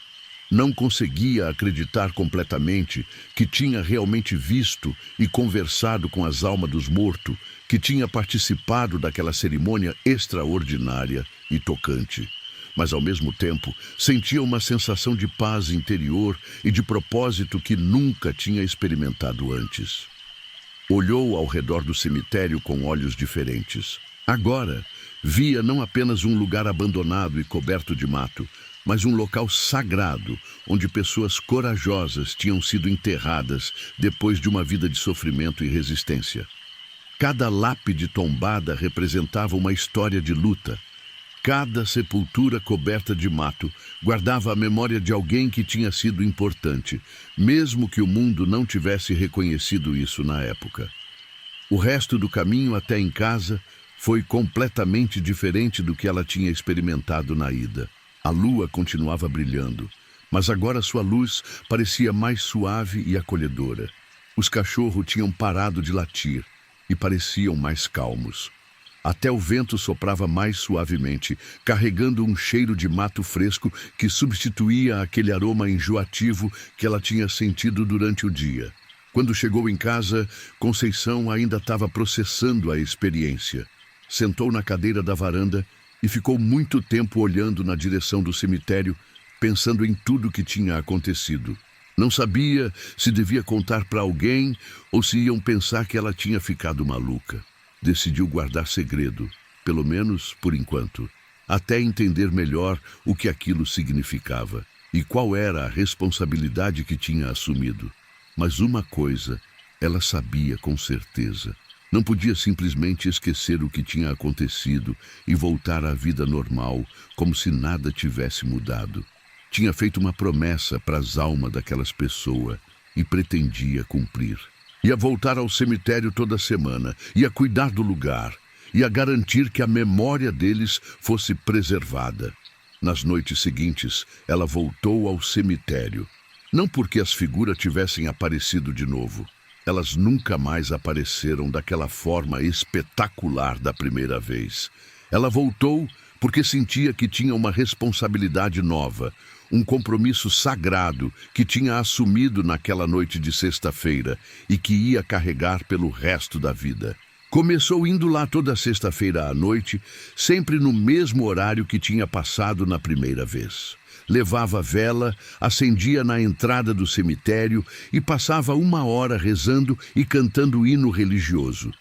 Não conseguia acreditar completamente que tinha realmente visto e conversado com as almas dos mortos, que tinha participado daquela cerimônia extraordinária e tocante. Mas, ao mesmo tempo, sentia uma sensação de paz interior e de propósito que nunca tinha experimentado antes. Olhou ao redor do cemitério com olhos diferentes. Agora, via não apenas um lugar abandonado e coberto de mato, mas um local sagrado, onde pessoas corajosas tinham sido enterradas depois de uma vida de sofrimento e resistência. Cada lápide tombada representava uma história de luta. Cada sepultura coberta de mato guardava a memória de alguém que tinha sido importante, mesmo que o mundo não tivesse reconhecido isso na época. O resto do caminho até em casa foi completamente diferente do que ela tinha experimentado na ida. A lua continuava brilhando, mas agora sua luz parecia mais suave e acolhedora. Os cachorros tinham parado de latir e pareciam mais calmos. Até o vento soprava mais suavemente, carregando um cheiro de mato fresco que substituía aquele aroma enjoativo que ela tinha sentido durante o dia. Quando chegou em casa, Conceição ainda estava processando a experiência. Sentou na cadeira da varanda e ficou muito tempo olhando na direção do cemitério, pensando em tudo que tinha acontecido. Não sabia se devia contar para alguém ou se iam pensar que ela tinha ficado maluca. Decidiu guardar segredo, pelo menos por enquanto, até entender melhor o que aquilo significava e qual era a responsabilidade que tinha assumido. Mas uma coisa ela sabia com certeza. Não podia simplesmente esquecer o que tinha acontecido e voltar à vida normal, como se nada tivesse mudado. Tinha feito uma promessa para as almas daquelas pessoas e pretendia cumprir. Ia voltar ao cemitério toda semana, ia cuidar do lugar, ia garantir que a memória deles fosse preservada. Nas noites seguintes, ela voltou ao cemitério. Não porque as figuras tivessem aparecido de novo. Elas nunca mais apareceram daquela forma espetacular da primeira vez. Ela voltou porque sentia que tinha uma responsabilidade nova, um compromisso sagrado que tinha assumido naquela noite de sexta-feira e que ia carregar pelo resto da vida. Começou indo lá toda sexta-feira à noite, sempre no mesmo horário que tinha passado na primeira vez. Levava vela, acendia na entrada do cemitério e passava 1 hora rezando e cantando hino religioso.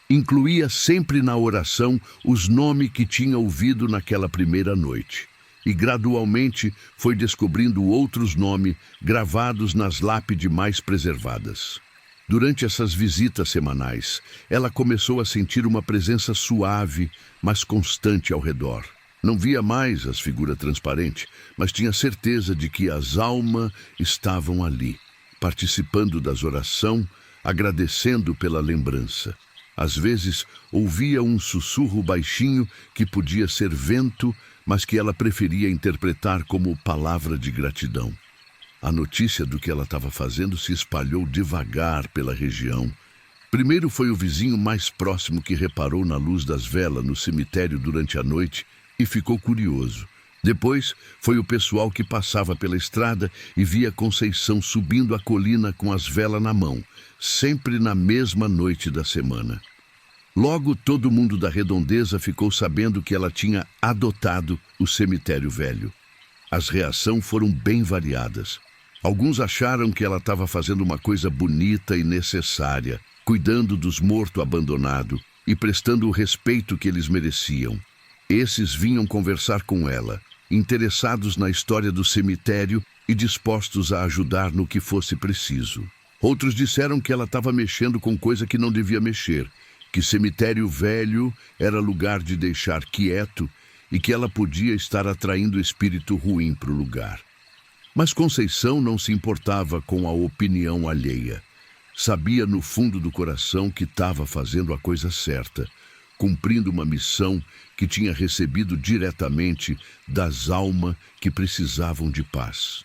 Incluía sempre na oração os nomes que tinha ouvido naquela primeira noite. E gradualmente foi descobrindo outros nomes gravados nas lápides mais preservadas. Durante essas visitas semanais, ela começou a sentir uma presença suave, mas constante ao redor. Não via mais as figuras transparentes, mas tinha certeza de que as almas estavam ali, participando das orações, agradecendo pela lembrança. Às vezes, ouvia um sussurro baixinho que podia ser vento, mas que ela preferia interpretar como palavra de gratidão. A notícia do que ela estava fazendo se espalhou devagar pela região. Primeiro foi o vizinho mais próximo que reparou na luz das velas no cemitério durante a noite e ficou curioso. Depois foi o pessoal que passava pela estrada e via Conceição subindo a colina com as velas na mão, sempre na mesma noite da semana. Logo todo mundo da redondeza ficou sabendo que ela tinha adotado o cemitério velho. As reações foram bem variadas. Alguns acharam que ela estava fazendo uma coisa bonita e necessária, cuidando dos mortos abandonados e prestando o respeito que eles mereciam. Esses vinham conversar com ela, interessados na história do cemitério e dispostos a ajudar no que fosse preciso. Outros disseram que ela estava mexendo com coisa que não devia mexer, que cemitério velho era lugar de deixar quieto e que ela podia estar atraindo espírito ruim para o lugar. Mas Conceição não se importava com a opinião alheia. Sabia no fundo do coração que estava fazendo a coisa certa, cumprindo uma missão que tinha recebido diretamente das almas que precisavam de paz.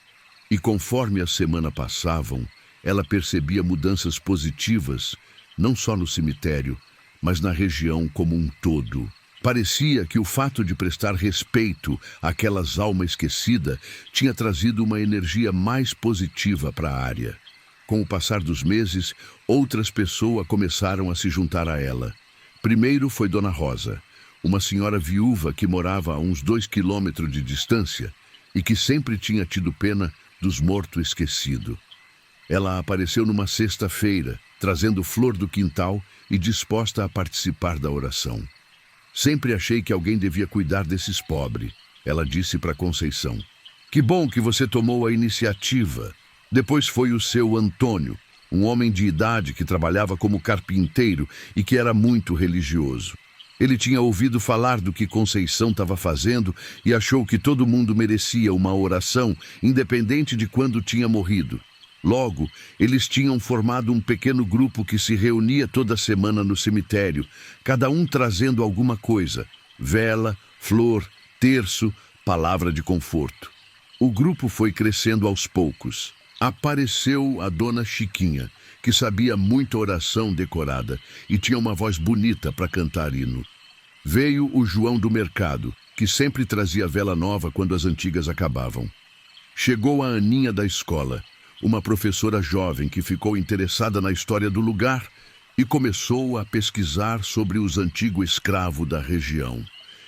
E conforme a semana passavam, ela percebia mudanças positivas, não só no cemitério, mas na região como um todo. Parecia que o fato de prestar respeito àquelas almas esquecidas tinha trazido uma energia mais positiva para a área. Com o passar dos meses, outras pessoas começaram a se juntar a ela. Primeiro foi Dona Rosa, uma senhora viúva que morava a uns 2 quilômetros de distância e que sempre tinha tido pena dos mortos esquecidos. Ela apareceu numa sexta-feira, trazendo flor do quintal e disposta a participar da oração. Sempre achei que alguém devia cuidar desses pobres, ela disse para Conceição. Que bom que você tomou a iniciativa. Depois foi o seu Antônio, um homem de idade que trabalhava como carpinteiro e que era muito religioso. Ele tinha ouvido falar do que Conceição estava fazendo e achou que todo mundo merecia uma oração, independente de quando tinha morrido. Logo, eles tinham formado um pequeno grupo que se reunia toda semana no cemitério, cada um trazendo alguma coisa: vela, flor, terço, palavra de conforto. O grupo foi crescendo aos poucos. Apareceu a dona Chiquinha, que sabia muita oração decorada e tinha uma voz bonita para cantar hino. Veio o João do mercado, que sempre trazia vela nova quando as antigas acabavam. Chegou a Aninha da escola, uma professora jovem que ficou interessada na história do lugar e começou a pesquisar sobre os antigos escravos da região.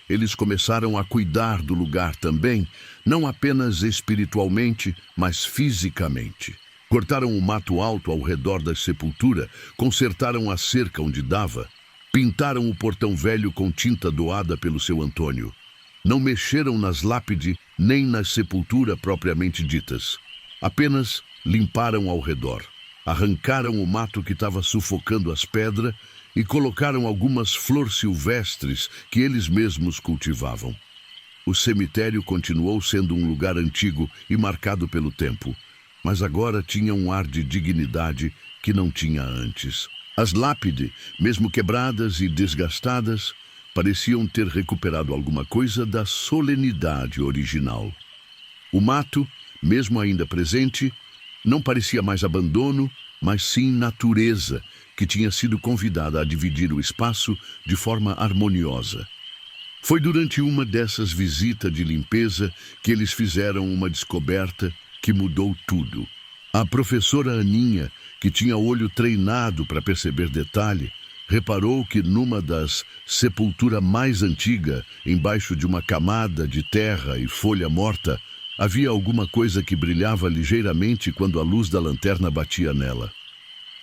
Eles começaram a cuidar do lugar também, não apenas espiritualmente, mas fisicamente. Cortaram o mato alto ao redor da sepultura, consertaram a cerca onde dava, pintaram o portão velho com tinta doada pelo seu Antônio. Não mexeram nas lápides nem na sepultura propriamente ditas. Apenas limparam ao redor. Arrancaram o mato que estava sufocando as pedras e colocaram algumas flores silvestres que eles mesmos cultivavam. O cemitério continuou sendo um lugar antigo e marcado pelo tempo, mas agora tinha um ar de dignidade que não tinha antes. As lápides, mesmo quebradas e desgastadas, pareciam ter recuperado alguma coisa da solenidade original. O mato, mesmo ainda presente, não parecia mais abandono, mas sim natureza, que tinha sido convidada a dividir o espaço de forma harmoniosa. Foi durante uma dessas visitas de limpeza que eles fizeram uma descoberta que mudou tudo. A professora Aninha, que tinha olho treinado para perceber detalhe, reparou que numa das sepulturas mais antigas, embaixo de uma camada de terra e folha morta, havia alguma coisa que brilhava ligeiramente quando a luz da lanterna batia nela.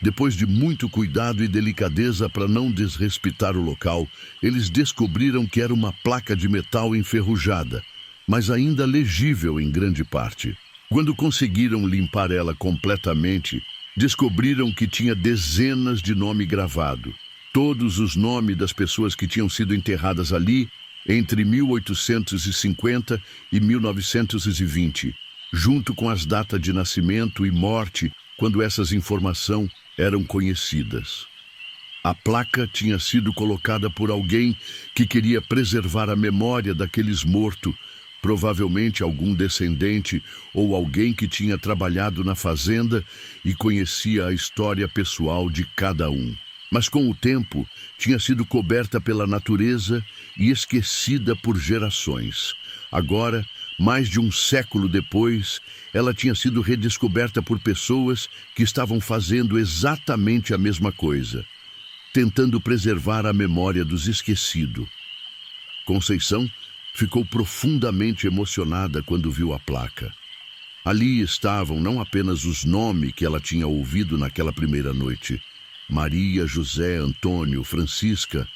Depois de muito cuidado e delicadeza para não desrespeitar o local, eles descobriram que era uma placa de metal enferrujada, mas ainda legível em grande parte. Quando conseguiram limpar ela completamente, descobriram que tinha dezenas de nomes gravados. Todos os nomes das pessoas que tinham sido enterradas ali entre 1850 e 1920, junto com as datas de nascimento e morte, quando essas informações eram conhecidas. A placa tinha sido colocada por alguém que queria preservar a memória daqueles mortos, provavelmente algum descendente ou alguém que tinha trabalhado na fazenda e conhecia a história pessoal de cada um. Mas com o tempo, tinha sido coberta pela natureza e esquecida por gerações. Agora, mais de um século depois, ela tinha sido redescoberta por pessoas que estavam fazendo exatamente a mesma coisa, tentando preservar a memória dos esquecidos. Conceição ficou profundamente emocionada quando viu a placa. Ali estavam não apenas os nomes que ela tinha ouvido naquela primeira noite, Maria, José, Antônio, Francisca,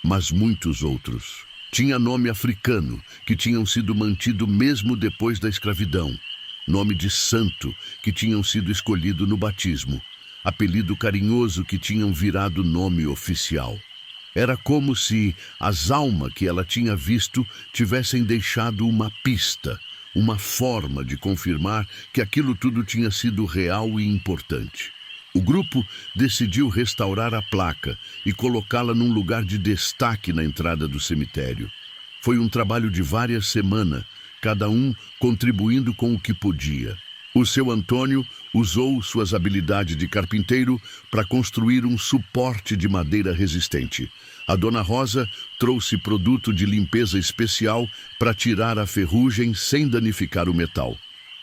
mas muitos outros. Tinha nome africano, que tinham sido mantido mesmo depois da escravidão. Nome de santo, que tinham sido escolhido no batismo. Apelido carinhoso, que tinham virado nome oficial. Era como se as almas que ela tinha visto tivessem deixado uma pista, uma forma de confirmar que aquilo tudo tinha sido real e importante. O grupo decidiu restaurar a placa e colocá-la num lugar de destaque na entrada do cemitério. Foi um trabalho de várias semanas, cada um contribuindo com o que podia. O seu Antônio usou suas habilidades de carpinteiro para construir um suporte de madeira resistente. A Dona Rosa trouxe produto de limpeza especial para tirar a ferrugem sem danificar o metal.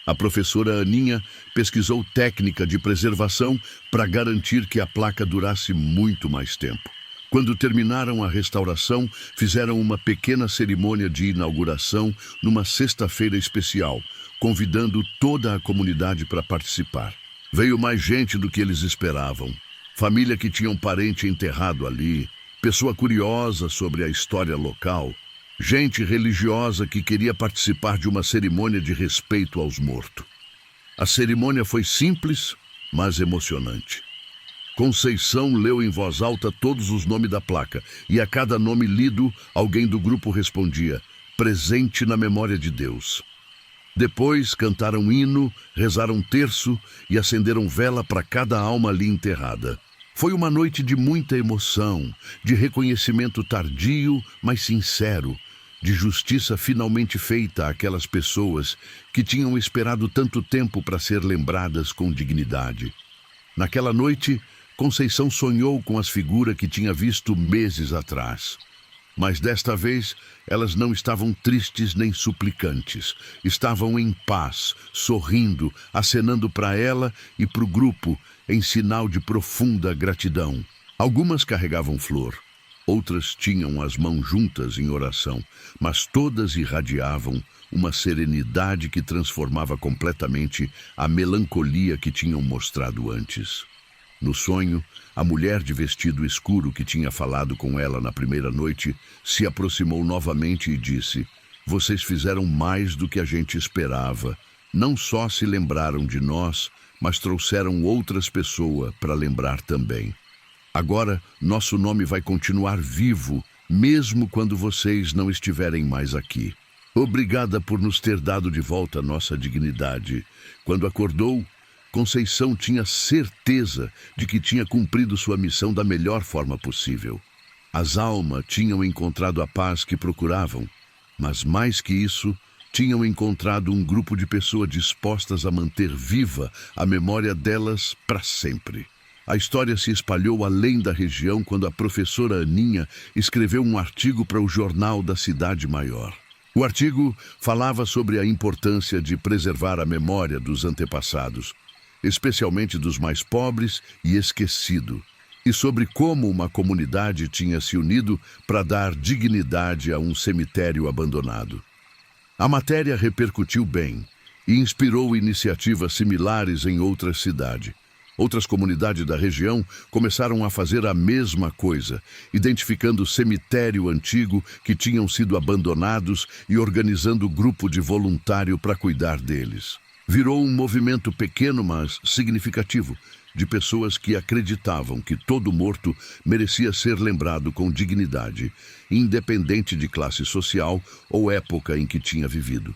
A professora Aninha pesquisou técnica de preservação para garantir que a placa durasse muito mais tempo. Quando terminaram a restauração, fizeram uma pequena cerimônia de inauguração numa sexta-feira especial, convidando toda a comunidade para participar. Veio mais gente do que eles esperavam. Família que tinha um parente enterrado ali, pessoa curiosa sobre a história local, gente religiosa que queria participar de uma cerimônia de respeito aos mortos. A cerimônia foi simples, mas emocionante. Conceição leu em voz alta todos os nomes da placa, e a cada nome lido, alguém do grupo respondia: presente na memória de Deus. Depois cantaram hino, rezaram terço e acenderam vela para cada alma ali enterrada. Foi uma noite de muita emoção, de reconhecimento tardio, mas sincero, de justiça finalmente feita àquelas pessoas que tinham esperado tanto tempo para ser lembradas com dignidade. Naquela noite, Conceição sonhou com as figuras que tinha visto meses atrás. Mas desta vez, elas não estavam tristes nem suplicantes. Estavam em paz, sorrindo, acenando para ela e para o grupo, em sinal de profunda gratidão. Algumas carregavam flor, outras tinham as mãos juntas em oração, mas todas irradiavam uma serenidade que transformava completamente a melancolia que tinham mostrado antes. No sonho, a mulher de vestido escuro que tinha falado com ela na primeira noite se aproximou novamente e disse: vocês fizeram mais do que a gente esperava. Não só se lembraram de nós, mas trouxeram outras pessoas para lembrar também. Agora, nosso nome vai continuar vivo, mesmo quando vocês não estiverem mais aqui. Obrigada por nos ter dado de volta nossa dignidade. Quando acordou, Conceição tinha certeza de que tinha cumprido sua missão da melhor forma possível. As almas tinham encontrado a paz que procuravam, mas mais que isso, tinham encontrado um grupo de pessoas dispostas a manter viva a memória delas para sempre. A história se espalhou além da região quando a professora Aninha escreveu um artigo para o jornal da cidade maior. O artigo falava sobre a importância de preservar a memória dos antepassados, especialmente dos mais pobres e esquecidos, e sobre como uma comunidade tinha se unido para dar dignidade a um cemitério abandonado. A matéria repercutiu bem e inspirou iniciativas similares em outras cidades. Outras comunidades da região começaram a fazer a mesma coisa, identificando o cemitério antigo que tinham sido abandonados e organizando grupo de voluntário para cuidar deles. Virou um movimento pequeno, mas significativo, de pessoas que acreditavam que todo morto merecia ser lembrado com dignidade, independente de classe social ou época em que tinha vivido.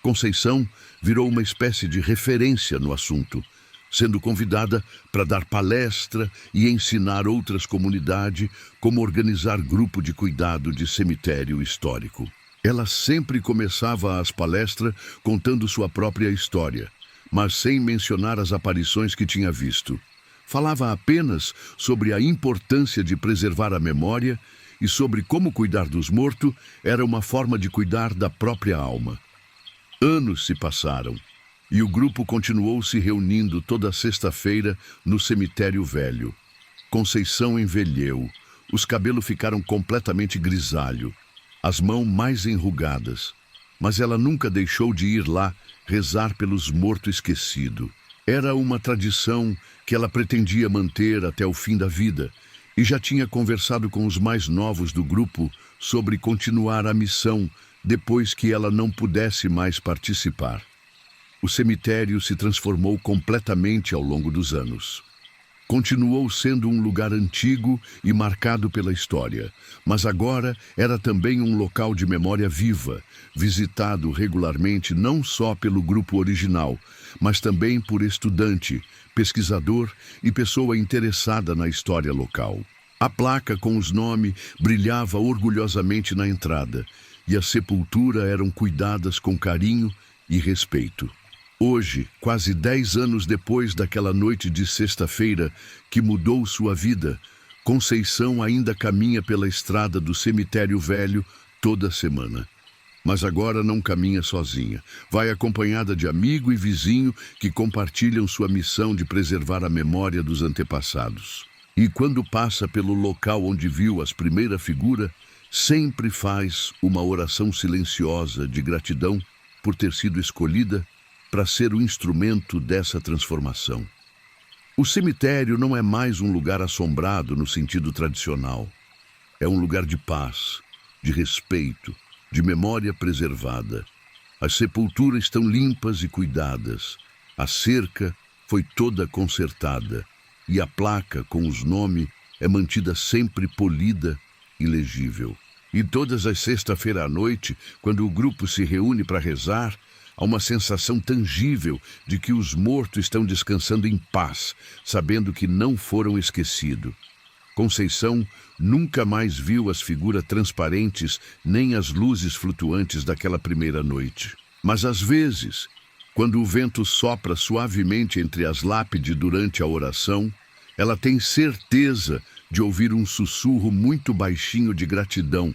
Conceição virou uma espécie de referência no assunto, sendo convidada para dar palestra e ensinar outras comunidades como organizar grupo de cuidado de cemitério histórico. Ela sempre começava as palestras contando sua própria história, mas sem mencionar as aparições que tinha visto. Falava apenas sobre a importância de preservar a memória e sobre como cuidar dos mortos era uma forma de cuidar da própria alma. Anos se passaram e o grupo continuou se reunindo toda sexta-feira no cemitério velho. Conceição envelheu, os cabelos ficaram completamente grisalhos, as mãos mais enrugadas, mas ela nunca deixou de ir lá rezar pelos mortos esquecidos. Era uma tradição que ela pretendia manter até o fim da vida e já tinha conversado com os mais novos do grupo sobre continuar a missão depois que ela não pudesse mais participar. O cemitério se transformou completamente ao longo dos anos. Continuou sendo um lugar antigo e marcado pela história, mas agora era também um local de memória viva, visitado regularmente não só pelo grupo original, mas também por estudante, pesquisador e pessoa interessada na história local. A placa com os nomes brilhava orgulhosamente na entrada, e as sepulturas eram cuidadas com carinho e respeito. Hoje, quase 10 anos depois daquela noite de sexta-feira que mudou sua vida, Conceição ainda caminha pela estrada do cemitério velho toda semana. Mas agora não caminha sozinha. Vai acompanhada de amigo e vizinho que compartilham sua missão de preservar a memória dos antepassados. E quando passa pelo local onde viu as primeiras figuras, sempre faz uma oração silenciosa de gratidão por ter sido escolhida para ser o instrumento dessa transformação. O cemitério não é mais um lugar assombrado no sentido tradicional. É um lugar de paz, de respeito, de memória preservada. As sepulturas estão limpas e cuidadas. A cerca foi toda consertada e a placa com os nomes é mantida sempre polida e legível. E todas as sexta-feiras à noite, quando o grupo se reúne para rezar, há uma sensação tangível de que os mortos estão descansando em paz, sabendo que não foram esquecidos. Conceição nunca mais viu as figuras transparentes nem as luzes flutuantes daquela primeira noite. Mas às vezes, quando o vento sopra suavemente entre as lápides durante a oração, ela tem certeza de ouvir um sussurro muito baixinho de gratidão,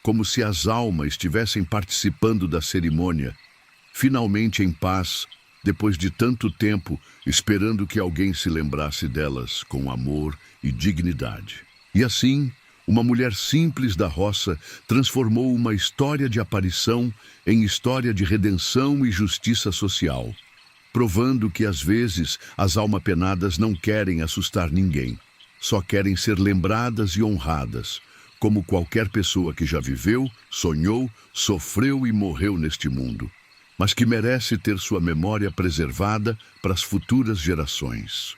como se as almas estivessem participando da cerimônia, finalmente em paz, depois de tanto tempo esperando que alguém se lembrasse delas com amor e dignidade. E assim, uma mulher simples da roça transformou uma história de aparição em história de redenção e justiça social, provando que às vezes as almas penadas não querem assustar ninguém, só querem ser lembradas e honradas, como qualquer pessoa que já viveu, sonhou, sofreu e morreu neste mundo, mas que merece ter sua memória preservada para as futuras gerações.